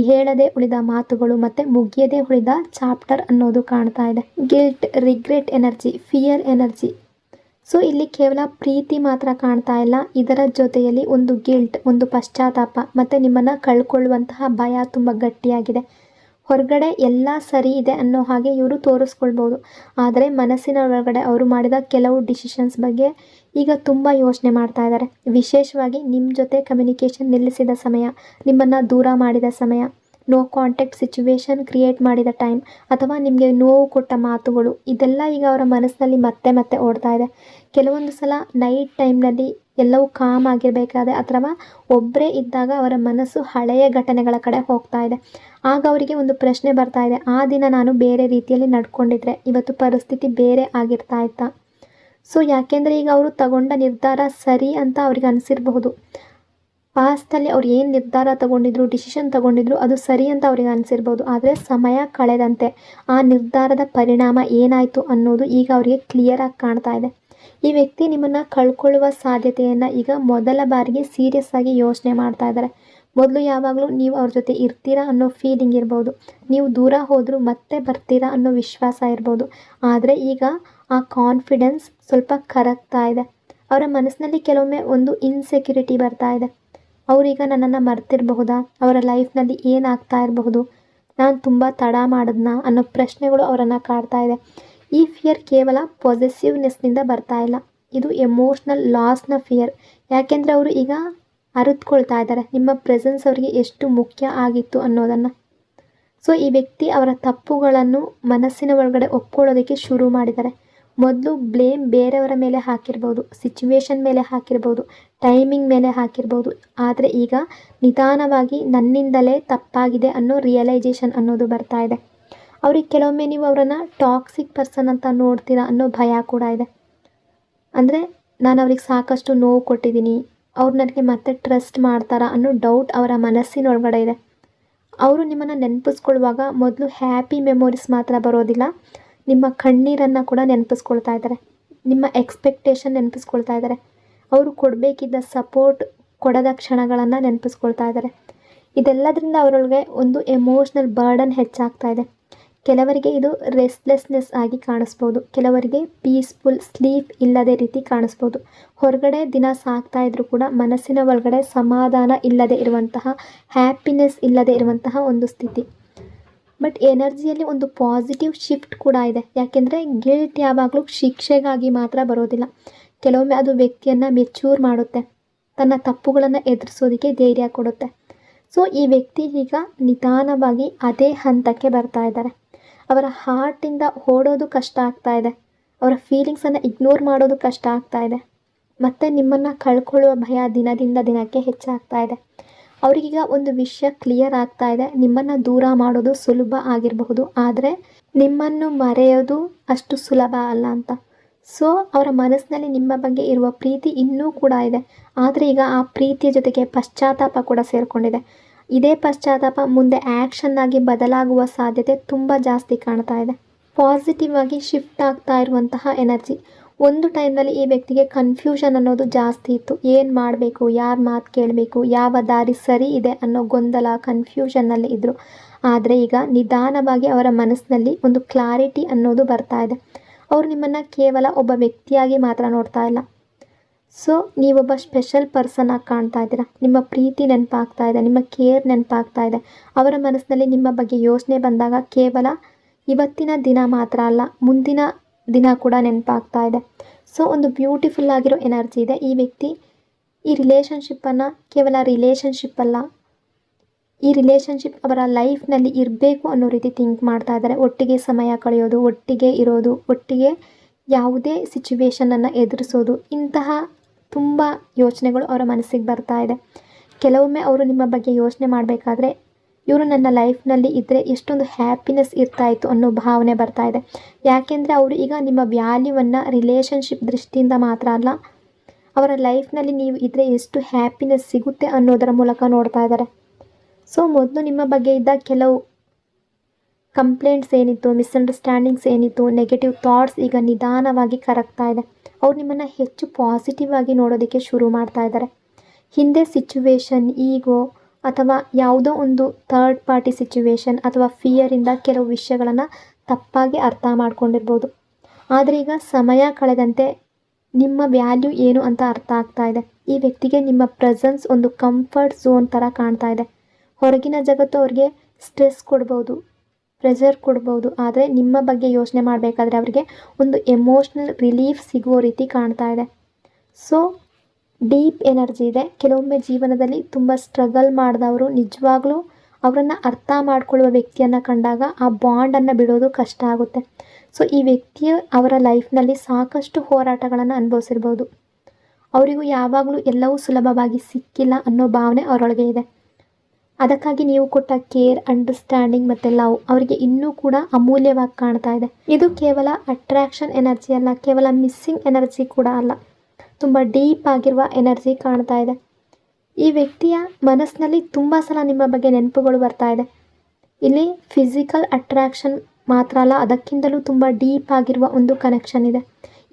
ಹೇಳದೆ ಉಳಿದ ಮಾತುಗಳು ಮತ್ತು ಮುಗಿಯದೆ ಉಳಿದ ಚಾಪ್ಟರ್ ಅನ್ನೋದು ಕಾಣ್ತಾ ಇದೆ. Guilt, regret energy, fear energy. So ಇಲ್ಲಿ ಕೇವಲ ಪ್ರೀತಿ ಮಾತ್ರ ಕಾಣ್ತಾ ಇಲ್ಲ, ಇದರ ಜೊತೆಯಲ್ಲಿ ಒಂದು ಗಿಲ್ಟ್, ಒಂದು ಪಶ್ಚಾತ್ತಾಪ ಮತ್ತು ನಿಮ್ಮನ್ನು ಕಳ್ಕೊಳ್ಳುವಂತಹ ಭಯ ತುಂಬ ಗಟ್ಟಿಯಾಗಿದೆ. ಹೊರಗಡೆ ಎಲ್ಲ ಸರಿ ಇದೆ ಅನ್ನೋ ಹಾಗೆ ಇವರು ತೋರಿಸ್ಕೊಳ್ಬೋದು, ಆದರೆ ಮನಸ್ಸಿನ ಒಳಗಡೆ ಅವರು ಮಾಡಿದ ಕೆಲವು ಡಿಸಿಷನ್ಸ್ ಬಗ್ಗೆ ಈಗ ತುಂಬ ಯೋಚನೆ ಮಾಡ್ತಾ ಇದ್ದಾರೆ. ವಿಶೇಷವಾಗಿ ನಿಮ್ಮ ಜೊತೆ ಕಮ್ಯುನಿಕೇಷನ್ ನಿಲ್ಲಿಸಿದ ಸಮಯ, ನಿಮ್ಮನ್ನು ದೂರ ಮಾಡಿದ ಸಮಯ, ನೋ ಕಾಂಟ್ಯಾಕ್ಟ್ ಸಿಚುವೇಶನ್ ಕ್ರಿಯೇಟ್ ಮಾಡಿದ ಟೈಮ್, ಅಥವಾ ನಿಮಗೆ ನೋವು ಕೊಟ್ಟ ಮಾತುಗಳು, ಇದೆಲ್ಲ ಈಗ ಅವರ ಮನಸ್ಸಿನಲ್ಲಿ ಮತ್ತೆ ಮತ್ತೆ ಓಡ್ತಾ ಇದೆ. ಕೆಲವೊಂದು ಸಲ ನೈಟ್ ಟೈಮ್ನಲ್ಲಿ ಎಲ್ಲವೂ ಕಾಮ್ ಆಗಿರಬೇಕಾದ್ರೆ ಅಥವಾ ಒಬ್ಬರೇ ಇದ್ದಾಗ ಅವರ ಮನಸ್ಸು ಹಳೆಯ ಘಟನೆಗಳ ಕಡೆ ಹೋಗ್ತಾ ಇದೆ. ಆಗ ಅವರಿಗೆ ಒಂದು ಪ್ರಶ್ನೆ ಬರ್ತಾ ಇದೆ, ಆ ದಿನ ನಾನು ಬೇರೆ ರೀತಿಯಲ್ಲಿ ನಡ್ಕೊಂಡಿದ್ರೆ ಇವತ್ತು ಪರಿಸ್ಥಿತಿ ಬೇರೆ ಆಗಿರ್ತಾ ಇತ್ತಾ? ಸೊ ಯಾಕೆಂದರೆ ಈಗ ಅವರು ತಗೊಂಡ ನಿರ್ಧಾರ ಸರಿ ಅಂತ ಅವ್ರಿಗೆ ಅನಿಸಿರಬಹುದು. ಪಾಸ್ಟಲ್ಲಿ ಅವ್ರು ಏನು ನಿರ್ಧಾರ ತಗೊಂಡಿದ್ರು, ಡಿಸಿಷನ್ ತಗೊಂಡಿದ್ರು, ಅದು ಸರಿ ಅಂತ ಅವ್ರಿಗೆ ಅನಿಸಿರ್ಬೋದು. ಆದರೆ ಸಮಯ ಕಳೆದಂತೆ ಆ ನಿರ್ಧಾರದ ಪರಿಣಾಮ ಏನಾಯಿತು ಅನ್ನೋದು ಈಗ ಅವರಿಗೆ ಕ್ಲಿಯರಾಗಿ ಕಾಣ್ತಾ ಇದೆ. ಈ ವ್ಯಕ್ತಿ ನಿಮ್ಮನ್ನು ಕಳ್ಕೊಳ್ಳುವ ಸಾಧ್ಯತೆಯನ್ನು ಈಗ ಮೊದಲ ಬಾರಿಗೆ ಸೀರಿಯಸ್ ಆಗಿ ಯೋಚನೆ ಮಾಡ್ತಾ ಇದ್ದಾರೆ. ಮೊದಲು ಯಾವಾಗಲೂ ನೀವು ಅವ್ರ ಜೊತೆ ಇರ್ತೀರಾ ಅನ್ನೋ ಫೀಲಿಂಗ್ ಇರ್ಬೋದು, ನೀವು ದೂರ ಹೋದರೂ ಮತ್ತೆ ಬರ್ತೀರಾ ಅನ್ನೋ ವಿಶ್ವಾಸ ಇರ್ಬೋದು. ಆದರೆ ಈಗ ಆ ಕಾನ್ಫಿಡೆನ್ಸ್ ಸ್ವಲ್ಪ ಕರಗ್ತಾ ಇದೆ. ಅವರ ಮನಸ್ಸಿನಲ್ಲಿ ಕೆಲವೊಮ್ಮೆ ಒಂದು ಇನ್ಸೆಕ್ಯೂರಿಟಿ ಬರ್ತಾ ಇದೆ. ಅವರೀಗ ನನ್ನನ್ನು ಮರ್ತಿರಬಹುದಾ, ಅವರ ಲೈಫ್ನಲ್ಲಿ ಏನಾಗ್ತಾ ಇರಬಹುದು, ನಾನು ತುಂಬ ತಡ ಮಾಡಿದ್ನಾ ಅನ್ನೋ ಪ್ರಶ್ನೆಗಳು ಅವರನ್ನು ಕಾಡ್ತಾ ಇದೆ. ಈ ಫಿಯರ್ ಕೇವಲ ಪಾಸಿಟಿವ್ನೆಸ್ನಿಂದ ಬರ್ತಾ ಇಲ್ಲ, ಇದು ಎಮೋಷ್ನಲ್ ಲಾಸ್ನ ಫಿಯರ್. ಯಾಕೆಂದರೆ ಅವರು ಈಗ ಅರಿತುಕೊಳ್ತಾ ಇದ್ದಾರೆ ನಿಮ್ಮ ಪ್ರೆಸೆನ್ಸ್ ಅವರಿಗೆ ಎಷ್ಟು ಮುಖ್ಯ ಆಗಿತ್ತು ಅನ್ನೋದನ್ನು. ಸೊ ಈ ವ್ಯಕ್ತಿ ಅವರ ತಪ್ಪುಗಳನ್ನು ಮನಸ್ಸಿನ ಒಳಗಡೆ ಒಪ್ಕೊಳ್ಳೋದಕ್ಕೆ ಶುರು ಮಾಡಿದ್ದಾರೆ. ಮೊದಲು ಬ್ಲೇಮ್ ಬೇರೆಯವರ ಮೇಲೆ ಹಾಕಿರ್ಬೋದು, ಸಿಚುವೇಶನ್ ಮೇಲೆ ಹಾಕಿರ್ಬೋದು, ಟೈಮಿಂಗ್ ಮೇಲೆ ಹಾಕಿರ್ಬೋದು. ಆದರೆ ಈಗ ನಿಧಾನವಾಗಿ ನನ್ನಿಂದಲೇ ತಪ್ಪಾಗಿದೆ ಅನ್ನೋ ರಿಯಲೈಸೇಷನ್ ಅನ್ನೋದು ಬರ್ತಾ ಇದೆ. ಅವ್ರಿಗೆ ಕೆಲವೊಮ್ಮೆ ನೀವು ಅವರನ್ನು ಟಾಕ್ಸಿಕ್ ಪರ್ಸನ್ ಅಂತ ನೋಡ್ತೀರಾ ಅನ್ನೋ ಭಯ ಕೂಡ ಇದೆ. ಅಂದರೆ ನಾನು ಅವ್ರಿಗೆ ಸಾಕಷ್ಟು ನೋವು ಕೊಟ್ಟಿದ್ದೀನಿ, ಅವ್ರು ನನಗೆ ಮತ್ತೆ ಟ್ರಸ್ಟ್ ಮಾಡ್ತಾರಾ ಅನ್ನೋ ಡೌಟ್ ಅವರ ಮನಸ್ಸಿನೊಳಗಡೆ ಇದೆ. ಅವರು ನಿಮ್ಮನ್ನು ನೆನಪಿಸ್ಕೊಳ್ಳುವಾಗ ಮೊದಲು ಹ್ಯಾಪಿ ಮೆಮೊರೀಸ್ ಮಾತ್ರ ಬರೋದಿಲ್ಲ, ನಿಮ್ಮ ಕಣ್ಣೀರನ್ನು ಕೂಡ ನೆನಪಿಸ್ಕೊಳ್ತಾ ಇದ್ದಾರೆ, ನಿಮ್ಮ ಎಕ್ಸ್ಪೆಕ್ಟೇಷನ್ ನೆನಪಿಸ್ಕೊಳ್ತಾ ಇದ್ದಾರೆ, ಅವರು ಕೊಡಬೇಕಿದ್ದ ಸಪೋರ್ಟ್ ಕೊಡದ ಕ್ಷಣಗಳನ್ನು ನೆನಪಿಸ್ಕೊಳ್ತಾ ಇದ್ದಾರೆ. ಇದೆಲ್ಲದರಿಂದ ಅವರೊಳಗೆ ಒಂದು ಎಮೋಷ್ನಲ್ ಬರ್ಡನ್ ಹೆಚ್ಚಾಗ್ತಾ ಇದೆ. ಕೆಲವರಿಗೆ ಇದು ರೆಸ್ಟ್ಲೆಸ್ನೆಸ್ ಆಗಿ ಕಾಣಿಸ್ಬೋದು, ಕೆಲವರಿಗೆ ಪೀಸ್ಫುಲ್ ಸ್ಲೀಪ್ ಇಲ್ಲದೆ ರೀತಿ ಕಾಣಿಸ್ಬೋದು. ಹೊರಗಡೆ ದಿನ ಸಾಕ್ತಾ ಇದ್ರೂ ಕೂಡ ಮನಸ್ಸಿನ ಒಳಗಡೆ ಸಮಾಧಾನ ಇಲ್ಲದೆ ಇರುವಂತಹ, ಹ್ಯಾಪಿನೆಸ್ ಇಲ್ಲದೆ ಇರುವಂತಹ ಒಂದು ಸ್ಥಿತಿ. ಬಟ್ ಎನರ್ಜಿಯಲ್ಲಿ ಒಂದು ಪಾಸಿಟಿವ್ ಶಿಫ್ಟ್ ಕೂಡ ಇದೆ. ಯಾಕೆಂದರೆ ಗಿಲ್ಟ್ ಯಾವಾಗಲೂ ಶಿಕ್ಷೆಗಾಗಿ ಮಾತ್ರ ಬರೋದಿಲ್ಲ, ಕೆಲವೊಮ್ಮೆ ಅದು ವ್ಯಕ್ತಿಯನ್ನು ಮೆಚ್ಯೂರ್ ಮಾಡುತ್ತೆ, ತನ್ನ ತಪ್ಪುಗಳನ್ನು ಎದುರಿಸೋದಕ್ಕೆ ಧೈರ್ಯ ಕೊಡುತ್ತೆ. ಸೊ ಈ ವ್ಯಕ್ತಿ ಈಗ ನಿಧಾನವಾಗಿ ಅದೇ ಹಂತಕ್ಕೆ ಬರ್ತಾ ಇದ್ದಾರೆ. ಅವರ ಹಾರ್ಟಿಂದ ಓಡೋದು ಕಷ್ಟ ಆಗ್ತಾ ಇದೆ, ಅವರ ಫೀಲಿಂಗ್ಸನ್ನು ಇಗ್ನೋರ್ ಮಾಡೋದು ಕಷ್ಟ ಆಗ್ತಾ ಇದೆ, ಮತ್ತು ನಿಮ್ಮನ್ನು ಕಳ್ಕೊಳ್ಳುವ ಭಯ ದಿನದಿಂದ ದಿನಕ್ಕೆ ಹೆಚ್ಚಾಗ್ತಾ ಇದೆ. ಅವರಿಗೀಗ ಒಂದು ವಿಷಯ ಕ್ಲಿಯರ್ ಆಗ್ತಾ ಇದೆ, ನಿಮ್ಮನ್ನು ದೂರ ಮಾಡೋದು ಸುಲಭ ಆಗಿರಬಹುದು, ಆದರೆ ನಿಮ್ಮನ್ನು ಮರೆಯೋದು ಅಷ್ಟು ಸುಲಭ ಅಲ್ಲ ಅಂತ. ಸೊ ಅವರ ಮನಸ್ಸಿನಲ್ಲಿ ನಿಮ್ಮ ಬಗ್ಗೆ ಇರುವ ಪ್ರೀತಿ ಇನ್ನೂ ಕೂಡ ಇದೆ, ಆದರೆ ಈಗ ಆ ಪ್ರೀತಿಯ ಜೊತೆಗೆ ಪಶ್ಚಾತ್ತಾಪ ಕೂಡ ಸೇರಿಕೊಂಡಿದೆ. ಇದೇ ಪಶ್ಚಾತ್ತಾಪ ಮುಂದೆ ಆ್ಯಕ್ಷನ್ ಆಗಿ ಬದಲಾಗುವ ಸಾಧ್ಯತೆ ತುಂಬ ಜಾಸ್ತಿ ಕಾಣ್ತಾ ಇದೆ. ಪಾಸಿಟಿವ್ ಆಗಿ ಶಿಫ್ಟ್ ಆಗ್ತಾ ಇರುವಂತಹ ಎನರ್ಜಿ. ಒಂದು ಟೈಮ್ನಲ್ಲಿ ಈ ವ್ಯಕ್ತಿಗೆ ಕನ್ಫ್ಯೂಷನ್ ಅನ್ನೋದು ಜಾಸ್ತಿ ಇತ್ತು, ಏನು ಮಾಡಬೇಕು, ಯಾರ ಮಾತು ಕೇಳಬೇಕು, ಯಾವ ದಾರಿ ಸರಿ ಇದೆ ಅನ್ನೋ ಗೊಂದಲ, ಕನ್ಫ್ಯೂಷನ್ನಲ್ಲಿ ಇದ್ದರು. ಆದರೆ ಈಗ ನಿಧಾನವಾಗಿ ಅವರ ಮನಸ್ಸಿನಲ್ಲಿ ಒಂದು ಕ್ಲಾರಿಟಿ ಅನ್ನೋದು ಬರ್ತಾ ಇದೆ. ಅವರು ನಿಮ್ಮನ್ನು ಕೇವಲ ಒಬ್ಬ ವ್ಯಕ್ತಿಯಾಗಿ ಮಾತ್ರ ನೋಡ್ತಾ ಇಲ್ಲ. ಸೊ ನೀವೊಬ್ಬ ಸ್ಪೆಷಲ್ ಪರ್ಸನ್ ಆಗಿ ಕಾಣ್ತಾ ಇದ್ದೀರಾ, ನಿಮ್ಮ ಪ್ರೀತಿ ನೆನಪಾಗ್ತಾ ಇದೆ, ನಿಮ್ಮ ಕೇರ್ ನೆನಪಾಗ್ತಾ ಇದೆ. ಅವರ ಮನಸ್ಸಿನಲ್ಲಿ ನಿಮ್ಮ ಬಗ್ಗೆ ಯೋಚನೆ ಬಂದಾಗ ಕೇವಲ ಇವತ್ತಿನ ದಿನ ಮಾತ್ರ ಅಲ್ಲ, ಮುಂದಿನ ದಿನ ಕೂಡ ನೆನಪಾಗ್ತಾ ಇದೆ. ಸೊ ಒಂದು ಬ್ಯೂಟಿಫುಲ್ ಆಗಿರೋ ಎನರ್ಜಿ ಇದೆ. ಈ ವ್ಯಕ್ತಿ ಈ ರಿಲೇಷನ್ಶಿಪ್ಪನ್ನು ಕೇವಲ ರಿಲೇಷನ್ಶಿಪ್ ಅಲ್ಲ, ಈ ರಿಲೇಷನ್ಶಿಪ್ ಅವರ ಲೈಫ್ನಲ್ಲಿ ಇರಬೇಕು ಅನ್ನೋ ರೀತಿ ಥಿಂಕ್ ಮಾಡ್ತಾ ಇದ್ದಾರೆ. ಒಟ್ಟಿಗೆ ಸಮಯ ಕಳೆಯೋದು, ಒಟ್ಟಿಗೆ ಇರೋದು, ಒಟ್ಟಿಗೆ ಯಾವುದೇ ಸಿಚುವೇಶನನ್ನು ಎದುರಿಸೋದು, ಇಂತಹ ತುಂಬ ಯೋಚನೆಗಳು ಅವರ ಮನಸ್ಸಿಗೆ ಬರ್ತಾ ಇದೆ. ಕೆಲವೊಮ್ಮೆ ಅವರು ನಿಮ್ಮ ಬಗ್ಗೆ ಯೋಚನೆ ಮಾಡಬೇಕಾದ್ರೆ ಇವರು ನನ್ನ ಲೈಫ್ನಲ್ಲಿ ಇದ್ದರೆ ಎಷ್ಟೊಂದು ಹ್ಯಾಪಿನೆಸ್ ಇರ್ತಾಯಿತ್ತು ಅನ್ನೋ ಭಾವನೆ ಬರ್ತಾ ಇದೆ. ಯಾಕೆಂದರೆ ಅವರು ಈಗ ನಿಮ್ಮ ವ್ಯಾಲ್ಯೂವನ್ನು ರಿಲೇಷನ್ಶಿಪ್ ದೃಷ್ಟಿಯಿಂದ ಮಾತ್ರ ಅಲ್ಲ, ಅವರ ಲೈಫ್ನಲ್ಲಿ ನೀವು ಇದ್ದರೆ ಎಷ್ಟು ಹ್ಯಾಪಿನೆಸ್ ಸಿಗುತ್ತೆ ಅನ್ನೋದರ ಮೂಲಕ ನೋಡ್ತಾ ಇದ್ದಾರೆ. ಸೊ ಮೊದಲು ನಿಮ್ಮ ಬಗ್ಗೆ ಇದ್ದ ಕೆಲವು ಕಂಪ್ಲೇಂಟ್ಸ್ ಏನಿತ್ತು, ಮಿಸ್ಅಂಡರ್ಸ್ಟ್ಯಾಂಡಿಂಗ್ಸ್ ಏನಿತ್ತು, ನೆಗೆಟಿವ್ ಥಾಟ್ಸ್ ಈಗ ನಿಧಾನವಾಗಿ ಕರಗ್ತಾ ಇದೆ. ಅವ್ರು ನಿಮ್ಮನ್ನು ಹೆಚ್ಚು ಪಾಸಿಟಿವ್ ಆಗಿ ನೋಡೋದಕ್ಕೆ ಶುರು ಮಾಡ್ತಾ ಇದ್ದಾರೆ. ಹಿಂದೆ ಸಿಚುವೇಶನ್, ಈಗೋ ಅಥವಾ ಯಾವುದೋ ಒಂದು ಥರ್ಡ್ ಪಾರ್ಟಿ ಸಿಚುವೇಶನ್ ಅಥವಾ ಫಿಯರಿಂದ ಕೆಲವು ವಿಷಯಗಳನ್ನು ತಪ್ಪಾಗಿ ಅರ್ಥ ಮಾಡ್ಕೊಂಡಿರ್ಬೋದು. ಆದರೆ ಈಗ ಸಮಯ ಕಳೆದಂತೆ ನಿಮ್ಮ ವ್ಯಾಲ್ಯೂ ಏನು ಅಂತ ಅರ್ಥ ಆಗ್ತಾ ಇದೆ. ಈ ವ್ಯಕ್ತಿಗೆ ನಿಮ್ಮ ಪ್ರೆಸೆನ್ಸ್ ಒಂದು ಕಂಫರ್ಟ್ ಝೋನ್ ಥರ ಕಾಣ್ತಾ ಇದೆ. ಹೊರಗಿನ ಜಗತ್ತು ಅವ್ರಿಗೆ ಸ್ಟ್ರೆಸ್ ಕೊಡ್ಬೋದು, ಪ್ರೆಷರ್ ಕೊಡ್ಬೋದು, ಆದರೆ ನಿಮ್ಮ ಬಗ್ಗೆ ಯೋಚನೆ ಮಾಡಬೇಕಾದ್ರೆ ಅವರಿಗೆ ಒಂದು ಎಮೋಷ್ನಲ್ ರಿಲೀಫ್ ಸಿಗುವ ರೀತಿ ಕಾಣ್ತಾ ಇದೆ. ಸೊ ಡೀಪ್ ಎನರ್ಜಿ ಇದೆ. ಕೆಲವೊಮ್ಮೆ ಜೀವನದಲ್ಲಿ ತುಂಬ ಸ್ಟ್ರಗಲ್ ಮಾಡಿದವರು ನಿಜವಾಗ್ಲೂ ಅವರನ್ನು ಅರ್ಥ ಮಾಡ್ಕೊಳ್ಳುವ ವ್ಯಕ್ತಿಯನ್ನು ಕಂಡಾಗ ಆ ಬಾಂಡನ್ನು ಬಿಡೋದು ಕಷ್ಟ ಆಗುತ್ತೆ. ಸೊ ಈ ವ್ಯಕ್ತಿಯ ಅವರ ಲೈಫ್ನಲ್ಲಿ ಸಾಕಷ್ಟು ಹೋರಾಟಗಳನ್ನು ಅನುಭವಿಸಿರ್ಬೋದು. ಅವರಿಗೂ ಯಾವಾಗಲೂ ಎಲ್ಲವೂ ಸುಲಭವಾಗಿ ಸಿಕ್ಕಿಲ್ಲ ಅನ್ನೋ ಭಾವನೆ ಅವರೊಳಗೆ ಇದೆ. ಅದಕ್ಕಾಗಿ ನೀವು ಕೊಟ್ಟ ಕೇರ್, ಅಂಡರ್ಸ್ಟ್ಯಾಂಡಿಂಗ್ ಮತ್ತು ಲವ್ ಅವರಿಗೆ ಇನ್ನೂ ಕೂಡ ಅಮೂಲ್ಯವಾಗಿ ಕಾಣ್ತಾ ಇದೆ. ಇದು ಕೇವಲ ಅಟ್ರಾಕ್ಷನ್ ಎನರ್ಜಿ ಅಲ್ಲ, ಕೇವಲ ಮಿಸ್ಸಿಂಗ್ ಎನರ್ಜಿ ಕೂಡ ಅಲ್ಲ, ತುಂಬ ಡೀಪ್ ಆಗಿರುವ ಎನರ್ಜಿ ಕಾಣ್ತಾ ಇದೆ. ಈ ವ್ಯಕ್ತಿಯ ಮನಸ್ಸಿನಲ್ಲಿ ತುಂಬ ಸಲ ನಿಮ್ಮ ಬಗ್ಗೆ ನೆನಪುಗಳು ಬರ್ತಾ ಇದೆ. ಇಲ್ಲಿ ಫಿಸಿಕಲ್ ಅಟ್ರಾಕ್ಷನ್ ಮಾತ್ರ ಅಲ್ಲ, ಅದಕ್ಕಿಂತಲೂ ತುಂಬ ಡೀಪ್ ಆಗಿರುವ ಒಂದು ಕನೆಕ್ಷನ್ ಇದೆ.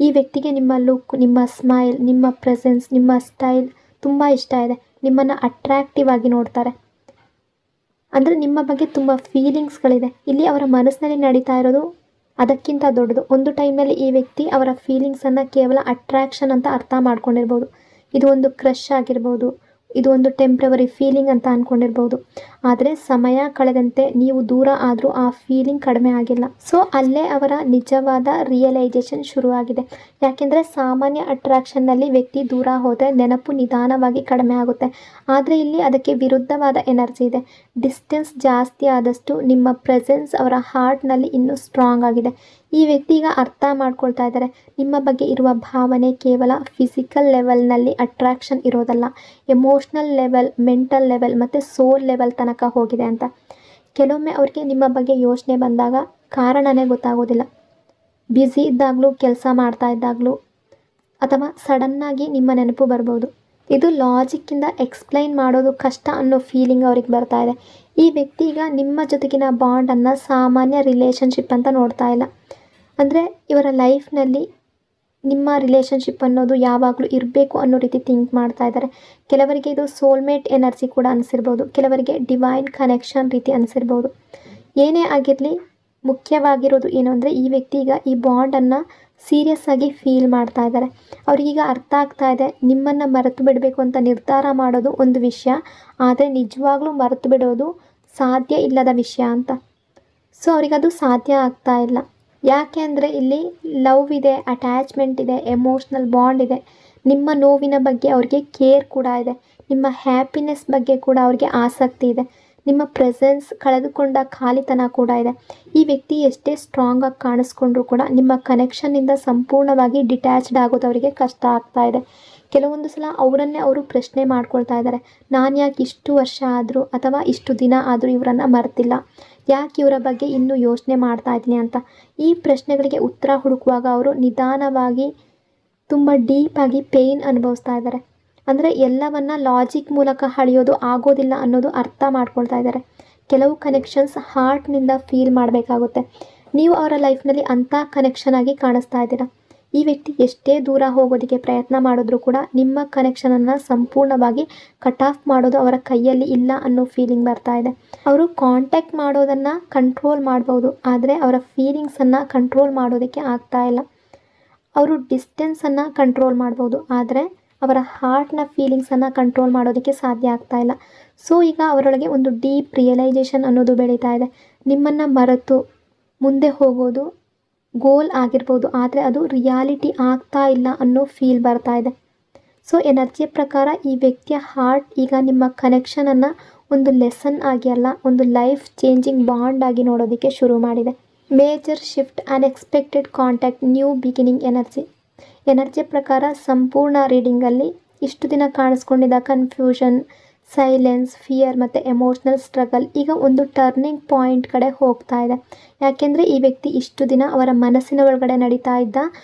ಈ ವ್ಯಕ್ತಿಗೆ ನಿಮ್ಮ ಲುಕ್, ನಿಮ್ಮ ಸ್ಮೈಲ್, ನಿಮ್ಮ ಪ್ರೆಸೆನ್ಸ್, ನಿಮ್ಮ ಸ್ಟೈಲ್ ತುಂಬ ಇಷ್ಟ ಇದೆ. ನಿಮ್ಮನ್ನು ಅಟ್ರಾಕ್ಟಿವ್ ಆಗಿ ನೋಡ್ತಾರೆ. ಅಂದರೆ ನಿಮ್ಮ ಬಗ್ಗೆ ತುಂಬ ಫೀಲಿಂಗ್ಸ್ಗಳಿದೆ. ಇಲ್ಲಿ ಅವರ ಮನಸ್ಸಿನಲ್ಲಿ ನಡೀತಾ ಇರೋದು ಅದಕ್ಕಿಂತ ದೊಡ್ಡದು. ಒಂದು ಟೈಮ್ನಲ್ಲಿ ಈ ವ್ಯಕ್ತಿ ಅವರ ಫೀಲಿಂಗ್ಸನ್ನು ಕೇವಲ ಅಟ್ರಾಕ್ಷನ್ ಅಂತ ಅರ್ಥ ಮಾಡ್ಕೊಂಡಿರ್ಬೋದು. ಇದು ಒಂದು ಕ್ರಶ್ ಆಗಿರ್ಬೋದು, ಇದು ಒಂದು ಟೆಂಪ್ರವರಿ ಫೀಲಿಂಗ್ ಅಂತ ಅಂದ್ಕೊಂಡಿರ್ಬೋದು. ಆದರೆ ಸಮಯ ಕಳೆದಂತೆ ನೀವು ದೂರ ಆದರೂ ಆ ಫೀಲಿಂಗ್ ಕಡಿಮೆ ಆಗಿಲ್ಲ. ಸೊ ಅಲ್ಲೇ ಅವರ ನಿಜವಾದ ರಿಯಲೈಸೇಷನ್ ಶುರುವಾಗಿದೆ. ಯಾಕೆಂದರೆ ಸಾಮಾನ್ಯ ಅಟ್ರಾಕ್ಷನ್ನಲ್ಲಿ ವ್ಯಕ್ತಿ ದೂರ ಹೋದರೆ ನೆನಪು ನಿಧಾನವಾಗಿ ಕಡಿಮೆ ಆಗುತ್ತೆ. ಆದರೆ ಇಲ್ಲಿ ಅದಕ್ಕೆ ವಿರುದ್ಧವಾದ ಎನರ್ಜಿ ಇದೆ. ಡಿಸ್ಟೆನ್ಸ್ ಜಾಸ್ತಿ ಆದಷ್ಟು ನಿಮ್ಮ ಪ್ರೆಸೆನ್ಸ್ ಅವರ ಹಾರ್ಟ್ನಲ್ಲಿ ಇನ್ನೂ ಸ್ಟ್ರಾಂಗ್ ಆಗಿದೆ. ಈ ವ್ಯಕ್ತಿ ಈಗ ಅರ್ಥ ಮಾಡ್ಕೊಳ್ತಾ ಇದ್ದಾರೆ, ನಿಮ್ಮ ಬಗ್ಗೆ ಇರುವ ಭಾವನೆ ಕೇವಲ ಫಿಸಿಕಲ್ ಲೆವೆಲ್ನಲ್ಲಿ ಅಟ್ರಾಕ್ಷನ್ ಇರೋದಲ್ಲ, ಎಮೋಷ್ನಲ್ ಲೆವೆಲ್, ಮೆಂಟಲ್ ಲೆವೆಲ್ ಮತ್ತು ಸೋಲ್ ಲೆವೆಲ್ ತನಕ ಹೋಗಿದೆ ಅಂತ. ಕೆಲವೊಮ್ಮೆ ಅವ್ರಿಗೆ ನಿಮ್ಮ ಬಗ್ಗೆ ಯೋಚನೆ ಬಂದಾಗ ಕಾರಣನೇ ಗೊತ್ತಾಗೋದಿಲ್ಲ. ಬ್ಯುಸಿ ಇದ್ದಾಗಲೂ, ಕೆಲಸ ಮಾಡ್ತಾ ಇದ್ದಾಗಲೂ, ಅಥವಾ ಸಡನ್ನಾಗಿ ನಿಮ್ಮ ನೆನಪು ಬರ್ಬೋದು. ಇದು ಲಾಜಿಕ್ಕಿಂದ ಎಕ್ಸ್ಪ್ಲೈನ್ ಮಾಡೋದು ಕಷ್ಟ ಅನ್ನೋ ಫೀಲಿಂಗ್ ಅವ್ರಿಗೆ ಬರ್ತಾ ಇದೆ. ಈ ವ್ಯಕ್ತಿ ಈಗ ನಿಮ್ಮ ಜೊತೆಗಿನ ಬಾಂಡನ್ನು ಸಾಮಾನ್ಯ ರಿಲೇಷನ್ಶಿಪ್ ಅಂತ ನೋಡ್ತಾ ಇಲ್ಲ. ಅಂದರೆ ಇವರ ಲೈಫ್ನಲ್ಲಿ ನಿಮ್ಮ ರಿಲೇಷನ್ಶಿಪ್ ಅನ್ನೋದು ಯಾವಾಗಲೂ ಇರಬೇಕು ಅನ್ನೋ ರೀತಿ ಥಿಂಕ್ ಮಾಡ್ತಾ ಇದ್ದಾರೆ. ಕೆಲವರಿಗೆ ಇದು ಸೋಲ್ಮೇಟ್ ಎನರ್ಜಿ ಕೂಡ ಅನಿಸಿರ್ಬೋದು, ಕೆಲವರಿಗೆ ಡಿವೈನ್ ಕನೆಕ್ಷನ್ ರೀತಿ ಅನಿಸಿರ್ಬೋದು. ಏನೇ ಆಗಿರಲಿ, ಮುಖ್ಯವಾಗಿರೋದು ಏನು ಅಂದರೆ ಈ ವ್ಯಕ್ತಿ ಈಗ ಈ ಬಾಂಡನ್ನು ಸೀರಿಯಸ್ ಆಗಿ ಫೀಲ್ ಮಾಡ್ತಾ ಇದ್ದಾರೆ. ಅವ್ರಿಗೀಗ ಅರ್ಥ ಆಗ್ತಾ ಇದೆ, ನಿಮ್ಮನ್ನು ಮರೆತು ಬಿಡಬೇಕು ಅಂತ ನಿರ್ಧಾರ ಮಾಡೋದು ಒಂದು ವಿಷಯ, ಆದರೆ ನಿಜವಾಗ್ಲೂ ಮರೆತು ಬಿಡೋದು ಸಾಧ್ಯ ಇಲ್ಲದ ವಿಷಯ ಅಂತ. ಸೊ ಅವರಿಗದು ಸಾಧ್ಯ ಆಗ್ತಾ ಇಲ್ಲ. ಯಾಕೆ ಅಂದರೆ ಇಲ್ಲಿ ಲವ್ ಇದೆ, ಅಟ್ಯಾಚ್ಮೆಂಟ್ ಇದೆ, ಎಮೋಷ್ನಲ್ ಬಾಂಡ್ ಇದೆ. ನಿಮ್ಮ ನೋವಿನ ಬಗ್ಗೆ ಅವ್ರಿಗೆ ಕೇರ್ ಕೂಡ ಇದೆ. ನಿಮ್ಮ ಹ್ಯಾಪಿನೆಸ್ ಬಗ್ಗೆ ಕೂಡ ಅವ್ರಿಗೆ ಆಸಕ್ತಿ ಇದೆ. ನಿಮ್ಮ ಪ್ರೆಸೆನ್ಸ್ ಕಳೆದುಕೊಂಡ ಖಾಲಿತನ ಕೂಡ ಇದೆ. ಈ ವ್ಯಕ್ತಿ ಎಷ್ಟೇ ಸ್ಟ್ರಾಂಗ್ ಆಗಿ ಕಾಣಿಸ್ಕೊಂಡ್ರೂ ಕೂಡ ನಿಮ್ಮ ಕನೆಕ್ಷನ್ನಿಂದ ಸಂಪೂರ್ಣವಾಗಿ ಡಿಟ್ಯಾಚ್ಡ್ ಆಗೋದು ಅವರಿಗೆ ಕಷ್ಟ ಆಗ್ತಾ ಇದೆ. ಕೆಲವೊಂದು ಸಲ ಅವರನ್ನೇ ಅವರು ಪ್ರಶ್ನೆ ಮಾಡ್ಕೊಳ್ತಾ ಇದ್ದಾರೆ, ನಾನು ಯಾಕೆ ಇಷ್ಟು ವರ್ಷ ಆದರೂ ಅಥವಾ ಇಷ್ಟು ದಿನ ಆದರೂ ಇವರನ್ನು ಮರೆತಿಲ್ಲ, ಯಾಕೆ ಇವರ ಬಗ್ಗೆ ಇನ್ನೂ ಯೋಚನೆ ಮಾಡ್ತಾ ಇದ್ದೀನಿ ಅಂತ. ಈ ಪ್ರಶ್ನೆಗಳಿಗೆ ಉತ್ತರ ಹುಡುಕುವಾಗ ಅವರು ನಿಧಾನವಾಗಿ ತುಂಬ ಡೀಪಾಗಿ ಪೇಯ್ನ್ ಅನುಭವಿಸ್ತಾ ಇದ್ದಾರೆ. ಅಂದರೆ ಎಲ್ಲವನ್ನ ಲಾಜಿಕ್ ಮೂಲಕ ಅಳೆಯೋದು ಆಗೋದಿಲ್ಲ ಅನ್ನೋದು ಅರ್ಥ ಮಾಡ್ಕೊಳ್ತಾ ಇದ್ದಾರೆ. ಕೆಲವು ಕನೆಕ್ಷನ್ಸ್ ಹಾರ್ಟ್ನಿಂದ ಫೀಲ್ ಮಾಡಬೇಕಾಗುತ್ತೆ. ನೀವು ಅವರ ಲೈಫ್ನಲ್ಲಿ ಅಂಥ ಕನೆಕ್ಷನ್ ಆಗಿ ಕಾಣಿಸ್ತಾ ಇದ್ದೀರಾ. ಈ ವ್ಯಕ್ತಿ ಎಷ್ಟೇ ದೂರ ಹೋಗೋದಕ್ಕೆ ಪ್ರಯತ್ನ ಮಾಡಿದ್ರೂ ಕೂಡ ನಿಮ್ಮ ಕನೆಕ್ಷನನ್ನು ಸಂಪೂರ್ಣವಾಗಿ ಕಟ್ ಆಫ್ ಮಾಡೋದು ಅವರ ಕೈಯಲ್ಲಿ ಇಲ್ಲ ಅನ್ನೋ ಫೀಲಿಂಗ್ ಬರ್ತಾ ಇದೆ. ಅವರು ಕಾಂಟ್ಯಾಕ್ಟ್ ಮಾಡೋದನ್ನು ಕಂಟ್ರೋಲ್ ಮಾಡ್ಬೋದು, ಆದರೆ ಅವರ ಫೀಲಿಂಗ್ಸನ್ನು ಕಂಟ್ರೋಲ್ ಮಾಡೋದಕ್ಕೆ ಆಗ್ತಾ ಇಲ್ಲ. ಅವರು ಡಿಸ್ಟೆನ್ಸನ್ನು ಕಂಟ್ರೋಲ್ ಮಾಡ್ಬೋದು, ಆದರೆ ಅವರ ಹಾರ್ಟ್ನ ಫೀಲಿಂಗ್ಸನ್ನು ಕಂಟ್ರೋಲ್ ಮಾಡೋದಕ್ಕೆ ಸಾಧ್ಯ ಆಗ್ತಾ ಇಲ್ಲ. ಸೊ ಈಗ ಅವರೊಳಗೆ ಒಂದು ಡೀಪ್ ರಿಯಲೈಸೇಷನ್ ಅನ್ನೋದು ಬೆಳೀತಾ ಇದೆ. ನಿಮ್ಮನ್ನು ಮರೆತು ಮುಂದೆ ಹೋಗೋದು ಗೋಲ್ ಆಗಿರ್ಬೋದು, ಆದರೆ ಅದು ರಿಯಾಲಿಟಿ ಆಗ್ತಾ ಇಲ್ಲ ಅನ್ನೋ ಫೀಲ್ ಬರ್ತಾ ಇದೆ. ಸೊ ಎನರ್ಜಿ ಪ್ರಕಾರ ಈ ವ್ಯಕ್ತಿಯ ಹಾರ್ಟ್ ಈಗ ನಿಮ್ಮ ಕನೆಕ್ಷನನ್ನು ಒಂದು ಲೆಸನ್ ಆಗಿ ಅಲ್ಲ, ಒಂದು ಲೈಫ್ ಚೇಂಜಿಂಗ್ ಬಾಂಡ್ ಆಗಿ ನೋಡೋದಕ್ಕೆ ಶುರು ಮಾಡಿದೆ. Major shift, unexpected contact, new beginning energy ಪ್ರಕಾರ ಸಂಪೂರ್ಣ ರೀಡಿಂಗಲ್ಲಿ ಇಷ್ಟು ದಿನ ಕಾಣಿಸ್ಕೊಂಡಿದ್ದ ಕನ್ಫ್ಯೂಷನ್, ಸೈಲೆನ್ಸ್, ಫಿಯರ್ ಮತ್ತು ಎಮೋಷ್ನಲ್ ಸ್ಟ್ರಗಲ್ ಈಗ ಒಂದು ಟರ್ನಿಂಗ್ ಪಾಯಿಂಟ್ ಕಡೆ ಹೋಗ್ತಾ ಇದೆ. ಯಾಕೆಂದರೆ ಈ ವ್ಯಕ್ತಿ ಇಷ್ಟು ದಿನ ಅವರ ಮನಸ್ಸಿನ ಒಳಗಡೆ ನಡೀತಾ ಇದ್ದ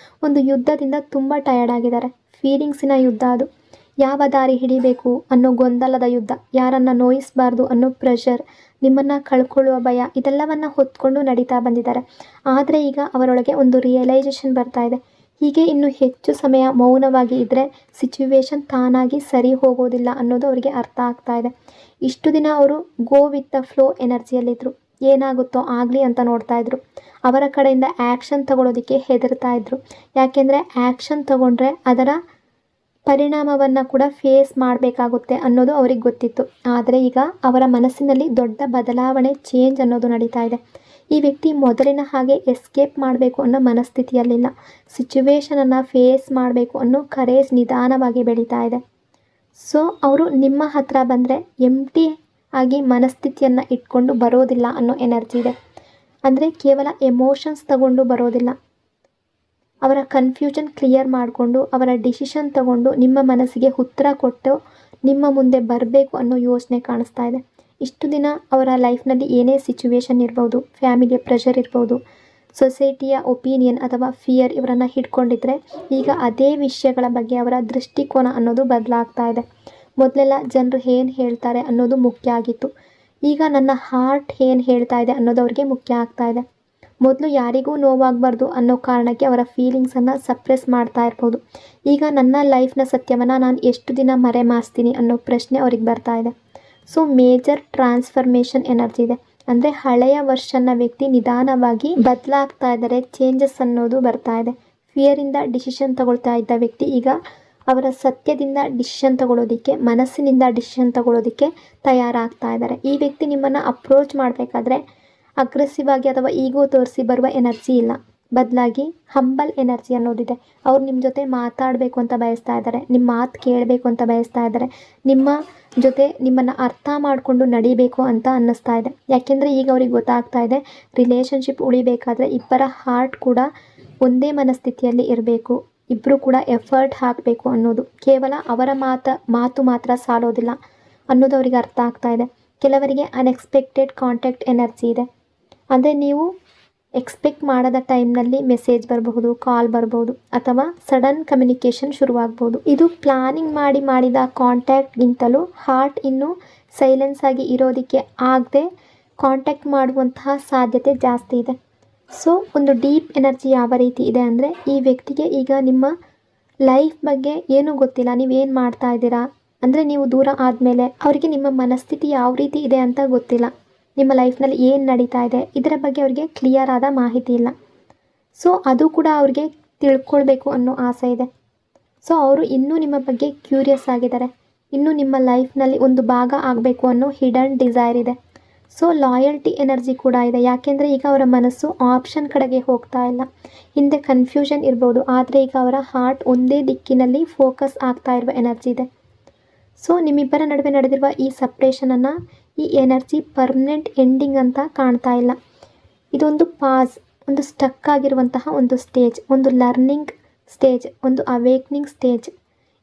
ಒಂದು ಯುದ್ಧದಿಂದ ತುಂಬ ಟಯರ್ಡ್ ಆಗಿದ್ದಾರೆ. ಫೀಲಿಂಗ್ಸಿನ ಯುದ್ಧ ಅದು. ಯಾವ ದಾರಿ ಹಿಡಿಬೇಕು ಅನ್ನೋ ಗೊಂದಲದ ಯುದ್ಧ, ಯಾರನ್ನು ನೋಯಿಸಬಾರ್ದು ಅನ್ನೋ ಪ್ರೆಷರ್, ನಿಮ್ಮನ್ನು ಕಳ್ಕೊಳ್ಳುವ ಭಯ, ಇದೆಲ್ಲವನ್ನು ಹೊತ್ಕೊಂಡು ನಡೀತಾ ಬಂದಿದ್ದಾರೆ. ಆದರೆ ಈಗ ಅವರೊಳಗೆ ಒಂದು ರಿಯಲೈಸೇಷನ್ ಬರ್ತಾ ಇದೆ. ಹೀಗೆ ಇನ್ನು ಹೆಚ್ಚು ಸಮಯ ಮೌನವಾಗಿ ಇದ್ದರೆ ಸಿಚುವೇಶನ್ ತಾನಾಗಿ ಸರಿ ಹೋಗೋದಿಲ್ಲ ಅನ್ನೋದು ಅವರಿಗೆ ಅರ್ಥ ಆಗ್ತಾ ಇದೆ. ಇಷ್ಟು ದಿನ ಅವರು ಗೋ ವಿತ್ ದ ಫ್ಲೋ ಎನರ್ಜಿಯಲ್ಲಿದ್ದರು. ಏನಾಗುತ್ತೋ ಆಗಲಿ ಅಂತ ನೋಡ್ತಾ ಇದ್ರು. ಅವರ ಕಡೆಯಿಂದ ಆ್ಯಕ್ಷನ್ ತಗೊಳ್ಳೋದಕ್ಕೆ ಹೆದರ್ತಾ ಇದ್ರು. ಯಾಕೆಂದರೆ ಆ್ಯಕ್ಷನ್ ತಗೊಂಡ್ರೆ ಅದರ ಪರಿಣಾಮವನ್ನು ಕೂಡ ಫೇಸ್ ಮಾಡಬೇಕಾಗುತ್ತೆ ಅನ್ನೋದು ಅವ್ರಿಗೆ ಗೊತ್ತಿತ್ತು. ಆದರೆ ಈಗ ಅವರ ಮನಸ್ಸಿನಲ್ಲಿ ದೊಡ್ಡ ಬದಲಾವಣೆ, ಚೇಂಜ್ ಅನ್ನೋದು ನಡೀತಾ ಇದೆ. ಈ ವ್ಯಕ್ತಿ ಮೊದಲಿನ ಹಾಗೆ ಎಸ್ಕೇಪ್ ಮಾಡಬೇಕು ಅನ್ನೋ ಮನಸ್ಥಿತಿಯಲ್ಲಿಲ್ಲ. ಸಿಚುವೇಶನನ್ನು ಫೇಸ್ ಮಾಡಬೇಕು ಅನ್ನೋ ಕರೇಜ್ ನಿಧಾನವಾಗಿ ಬೆಳೀತಾ ಇದೆ. ಸೊ ಅವರು ನಿಮ್ಮ ಹತ್ರ ಬಂದರೆ ಎಂಟಿ ಆಗಿ ಮನಸ್ಥಿತಿಯನ್ನು ಇಟ್ಕೊಂಡು ಬರೋದಿಲ್ಲ ಅನ್ನೋ ಎನರ್ಜಿ ಇದೆ. ಅಂದರೆ ಕೇವಲ ಎಮೋಷನ್ಸ್ ತಗೊಂಡು ಬರೋದಿಲ್ಲ. ಅವರ ಕನ್ಫ್ಯೂಷನ್ ಕ್ಲಿಯರ್ ಮಾಡಿಕೊಂಡು ಅವರ ಡಿಸಿಷನ್ ತಗೊಂಡು ನಿಮ್ಮ ಮನಸ್ಸಿಗೆ ಉತ್ತರ ಕೊಟ್ಟು ನಿಮ್ಮ ಮುಂದೆ ಬರಬೇಕು ಅನ್ನೋ ಯೋಚನೆ ಕಾಣಿಸ್ತಾ ಇದೆ. ಇಷ್ಟು ದಿನ ಅವರ ಲೈಫ್ನಲ್ಲಿ ಏನೇ ಸಿಚುವೇಶನ್ ಇರ್ಬೋದು, ಫ್ಯಾಮಿಲಿಯ ಪ್ರೆಷರ್ ಇರ್ಬೋದು, ಸೊಸೈಟಿಯ ಒಪಿನಿಯನ್ ಅಥವಾ ಫಿಯರ್ ಇವರನ್ನು ಹಿಡ್ಕೊಂಡಿದ್ರೆ ಈಗ ಅದೇ ವಿಷಯಗಳ ಬಗ್ಗೆ ಅವರ ದೃಷ್ಟಿಕೋನ ಅನ್ನೋದು ಬದಲಾಗ್ತಾ ಇದೆ. ಮೊದಲೆಲ್ಲ ಜನರು ಏನು ಹೇಳ್ತಾರೆ ಅನ್ನೋದು ಮುಖ್ಯ ಆಗಿತ್ತು. ಈಗ ನನ್ನ ಹಾರ್ಟ್ ಏನು ಹೇಳ್ತಾ ಇದೆ ಅನ್ನೋದು ಅವ್ರಿಗೆ ಮುಖ್ಯ ಆಗ್ತಾ ಇದೆ. ಮೊದಲು ಯಾರಿಗೂ ನೋವಾಗಬಾರ್ದು ಅನ್ನೋ ಕಾರಣಕ್ಕೆ ಅವರ ಫೀಲಿಂಗ್ಸನ್ನು ಸಪ್ರೆಸ್ ಮಾಡ್ತಾ ಇರ್ಬೋದು. ಈಗ ನನ್ನ ಲೈಫ್ನ ಸತ್ಯವನ್ನು ನಾನು ಎಷ್ಟು ದಿನ ಮರೆಮಾಚ್ತೀನಿ ಅನ್ನೋ ಪ್ರಶ್ನೆ ಅವ್ರಿಗೆ ಬರ್ತಾ ಇದೆ. ಸೊ ಮೇಜರ್ ಟ್ರಾನ್ಸ್ಫರ್ಮೇಷನ್ ಎನರ್ಜಿ ಇದೆ. ಅಂದರೆ ಹಳೆಯ ವರ್ಷನ ವ್ಯಕ್ತಿ ನಿಧಾನವಾಗಿ ಬದಲಾಗ್ತಾ ಇದ್ದಾರೆ, ಚೇಂಜಸ್ ಅನ್ನೋದು ಬರ್ತಾ ಇದೆ. ಫಿಯರಿಂದ ಡಿಸಿಷನ್ ತಗೊಳ್ತಾ ಇದ್ದ ವ್ಯಕ್ತಿ ಈಗ ಅವರ ಸತ್ಯದಿಂದ ಡಿಸಿಷನ್ ತಗೊಳ್ಳೋದಕ್ಕೆ, ಮನಸ್ಸಿನಿಂದ ಡಿಸಿಷನ್ ತಗೊಳ್ಳೋದಕ್ಕೆ ತಯಾರಾಗ್ತಾ ಇದ್ದಾರೆ. ಈ ವ್ಯಕ್ತಿ ನಿಮ್ಮನ್ನು ಅಪ್ರೋಚ್ ಮಾಡಬೇಕಾದ್ರೆ ಅಗ್ರೆಸಿವ್ ಆಗಿ ಅಥವಾ ಈಗೋ ತೋರಿಸಿ ಬರುವ ಎನರ್ಜಿ ಇಲ್ಲ. ಬದಲಾಗಿ ಹಂಬಲ್ ಎನರ್ಜಿ ಅನ್ನೋದಿದೆ. ಅವ್ರು ನಿಮ್ಮ ಜೊತೆ ಮಾತಾಡಬೇಕು ಅಂತ ಬಯಸ್ತಾ ಇದ್ದಾರೆ, ನಿಮ್ಮ ಮಾತು ಕೇಳಬೇಕು ಅಂತ ಬಯಸ್ತಾ ಇದ್ದಾರೆ, ನಿಮ್ಮ ಜೊತೆ ನಿಮ್ಮನ್ನು ಅರ್ಥ ಮಾಡಿಕೊಂಡು ನಡಿಬೇಕು ಅಂತ ಅನ್ನಿಸ್ತಾ ಇದೆ. ಯಾಕೆಂದರೆ ಈಗ ಅವ್ರಿಗೆ ಗೊತ್ತಾಗ್ತಾ ಇದೆ, ರಿಲೇಷನ್ಶಿಪ್ ಉಳಿಬೇಕಾದ್ರೆ ಇಬ್ಬರ ಹಾರ್ಟ್ ಕೂಡ ಒಂದೇ ಮನಸ್ಥಿತಿಯಲ್ಲಿ ಇರಬೇಕು, ಇಬ್ಬರು ಕೂಡ ಎಫರ್ಟ್ ಹಾಕಬೇಕು ಅನ್ನೋದು. ಕೇವಲ ಅವರ ಮಾತು ಮಾತ್ರ ಸಾಲೋದಿಲ್ಲ ಅನ್ನೋದು ಅವರಿಗೆ ಅರ್ಥ ಆಗ್ತಾ ಇದೆ. ಕೆಲವರಿಗೆ ಅನ್ಎಕ್ಸ್ಪೆಕ್ಟೆಡ್ ಕಾಂಟ್ಯಾಕ್ಟ್ ಎನರ್ಜಿ ಇದೆ. ಅಂದರೆ ನೀವು ಎಕ್ಸ್ಪೆಕ್ಟ್ ಮಾಡದ ಟೈಮ್ನಲ್ಲಿ ಮೆಸೇಜ್ ಬರಬಹುದು, ಕಾಲ್ ಬರಬಹುದು, ಅಥವಾ ಸಡನ್ ಕಮ್ಯುನಿಕೇಷನ್ ಶುರುವಾಗ್ಬೋದು. ಇದು ಪ್ಲಾನಿಂಗ್ ಮಾಡಿದ ಕಾಂಟ್ಯಾಕ್ಟ್ಗಿಂತಲೂ ಹಾರ್ಟ್ ಇನ್ನೂ ಸೈಲೆನ್ಸ್ ಆಗಿ ಇರೋದಕ್ಕೆ ಆಗದೆ ಕಾಂಟ್ಯಾಕ್ಟ್ ಮಾಡುವಂತಹ ಸಾಧ್ಯತೆ ಜಾಸ್ತಿ ಇದೆ. ಸೊ ಒಂದು ಡೀಪ್ ಎನರ್ಜಿ ಯಾವ ರೀತಿ ಇದೆ ಅಂದರೆ, ಈ ವ್ಯಕ್ತಿಗೆ ಈಗ ನಿಮ್ಮ ಲೈಫ್ ಬಗ್ಗೆ ಏನೂ ಗೊತ್ತಿಲ್ಲ, ನೀವೇನು ಮಾಡ್ತಾ ಇದ್ದೀರಾ, ಅಂದರೆ ನೀವು ದೂರ ಆದಮೇಲೆ ಅವರಿಗೆ ನಿಮ್ಮ ಮನಸ್ಥಿತಿ ಯಾವ ರೀತಿ ಇದೆ ಅಂತ ಗೊತ್ತಿಲ್ಲ. ನಿಮ್ಮ ಲೈಫ್ನಲ್ಲಿ ಏನು ನಡೀತಾ ಇದೆ ಇದರ ಬಗ್ಗೆ ಅವರಿಗೆ ಕ್ಲಿಯರ್ ಆದ ಮಾಹಿತಿ ಇಲ್ಲ. ಸೊ ಅದು ಕೂಡ ಅವ್ರಿಗೆ ತಿಳ್ಕೊಳ್ಬೇಕು ಅನ್ನೋ ಆಸೆ ಇದೆ. ಸೊ ಅವರು ಇನ್ನೂ ನಿಮ್ಮ ಬಗ್ಗೆ ಕ್ಯೂರಿಯಸ್ ಆಗಿದ್ದಾರೆ, ಇನ್ನೂ ನಿಮ್ಮ ಲೈಫ್ನಲ್ಲಿ ಒಂದು ಭಾಗ ಆಗಬೇಕು ಅನ್ನೋ ಹಿಡನ್ ಡಿಸೈರ್ ಇದೆ. ಸೊ ಲಾಯಲ್ಟಿ ಎನರ್ಜಿ ಕೂಡ ಇದೆ. ಯಾಕೆಂದರೆ ಈಗ ಅವರ ಮನಸ್ಸು ಆಪ್ಷನ್ ಕಡೆಗೆ ಹೋಗ್ತಾ ಇಲ್ಲ. ಹಿಂದೆ ಕನ್ಫ್ಯೂಷನ್ ಇರ್ಬೋದು, ಆದರೆ ಈಗ ಅವರ ಹಾರ್ಟ್ ಒಂದೇ ದಿಕ್ಕಿನಲ್ಲಿ ಫೋಕಸ್ ಆಗ್ತಾ ಇರುವ ಎನರ್ಜಿ ಇದೆ. ಸೊ ನಿಮ್ಮಿಬ್ಬರ ನಡುವೆ ನಡೆದಿರುವ ಈ ಸಪ್ರೇಷನನ್ನು, ಈ ಎನರ್ಜಿ ಪರ್ಮನೆಂಟ್ ಎಂಡಿಂಗ್ ಅಂತ ಕಾಣ್ತಾ ಇಲ್ಲ. ಇದೊಂದು ಪಾಸ್, ಒಂದು ಸ್ಟಕ್ ಆಗಿರುವಂತಹ ಒಂದು ಸ್ಟೇಜ್, ಒಂದು ಲರ್ನಿಂಗ್ ಸ್ಟೇಜ್, ಒಂದು ಅವೇಕ್ನಿಂಗ್ ಸ್ಟೇಜ್.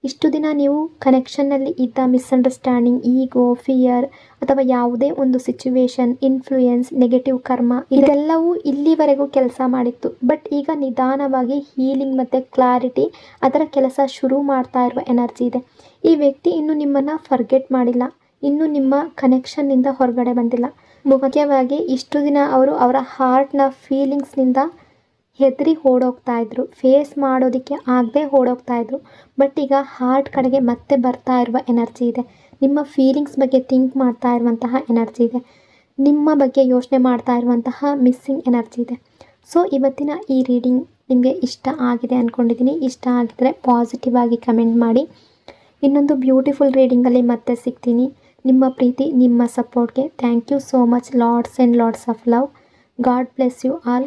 ಇಷ್ಟು ದಿನ ನೀವು ಕನೆಕ್ಷನ್ನಲ್ಲಿ ಇದ್ದ ಮಿಸ್ಅಂಡರ್ಸ್ಟ್ಯಾಂಡಿಂಗ್, ಈಗೋ, ಫಿಯರ್ ಅಥವಾ ಯಾವುದೇ ಒಂದು ಸಿಚುವೇಶನ್, ಇನ್ಫ್ಲೂಯೆನ್ಸ್, ನೆಗೆಟಿವ್ ಕರ್ಮ ಇದೆಲ್ಲವೂ ಇಲ್ಲಿವರೆಗೂ ಕೆಲಸ ಮಾಡಿತ್ತು. ಬಟ್ ಈಗ ನಿಧಾನವಾಗಿ ಹೀಲಿಂಗ್ ಮತ್ತು ಕ್ಲಾರಿಟಿ ಅದರ ಕೆಲಸ ಶುರು ಮಾಡ್ತಾ ಇರುವ ಎನರ್ಜಿ ಇದೆ. ಈ ವ್ಯಕ್ತಿ ಇನ್ನೂ ನಿಮ್ಮನ್ನು ಫರ್ಗೆಟ್ ಮಾಡಿಲ್ಲ, ಇನ್ನೂ ನಿಮ್ಮ ಕನೆಕ್ಷನ್ನಿಂದ ಹೊರಗಡೆ ಬಂದಿಲ್ಲ. ಮುಖ್ಯವಾಗಿ ಇಷ್ಟು ದಿನ ಅವರು ಅವರ ಹಾರ್ಟ್ನ ಫೀಲಿಂಗ್ಸ್ನಿಂದ ಹೆದರಿ ಓಡೋಗ್ತಾ ಇದ್ರು, ಫೇಸ್ ಮಾಡೋದಕ್ಕೆ ಆಗದೆ ಓಡೋಗ್ತಾ ಇದ್ರು. ಬಟ್ ಈಗ ಹಾರ್ಟ್ ಕಡೆಗೆ ಮತ್ತೆ ಬರ್ತಾ ಇರುವ ಎನರ್ಜಿ ಇದೆ. ನಿಮ್ಮ ಫೀಲಿಂಗ್ಸ್ ಬಗ್ಗೆ ಥಿಂಕ್ ಮಾಡ್ತಾ ಇರುವಂತಹ ಎನರ್ಜಿ ಇದೆ. ನಿಮ್ಮ ಬಗ್ಗೆ ಯೋಚನೆ ಮಾಡ್ತಾ ಇರುವಂತಹ ಮಿಸ್ಸಿಂಗ್ ಎನರ್ಜಿ ಇದೆ. ಸೊ ಇವತ್ತಿನ ಈ ರೀಡಿಂಗ್ ನಿಮಗೆ ಇಷ್ಟ ಆಗಿದೆ ಅಂದ್ಕೊಂಡಿದ್ದೀನಿ. ಇಷ್ಟ ಆಗಿದ್ರೆ ಪಾಸಿಟಿವ್ ಆಗಿ ಕಮೆಂಟ್ ಮಾಡಿ. ಇನ್ನೊಂದು ಬ್ಯೂಟಿಫುಲ್ ರೀಡಿಂಗಲ್ಲಿ ಮತ್ತೆ ಸಿಗ್ತೀನಿ. ನಿಮ್ಮ ಪ್ರೀತಿ, ನಿಮ್ಮ ಸಪೋರ್ಟ್ಗೆ thank you so much. Lots and lots of love. God bless you all.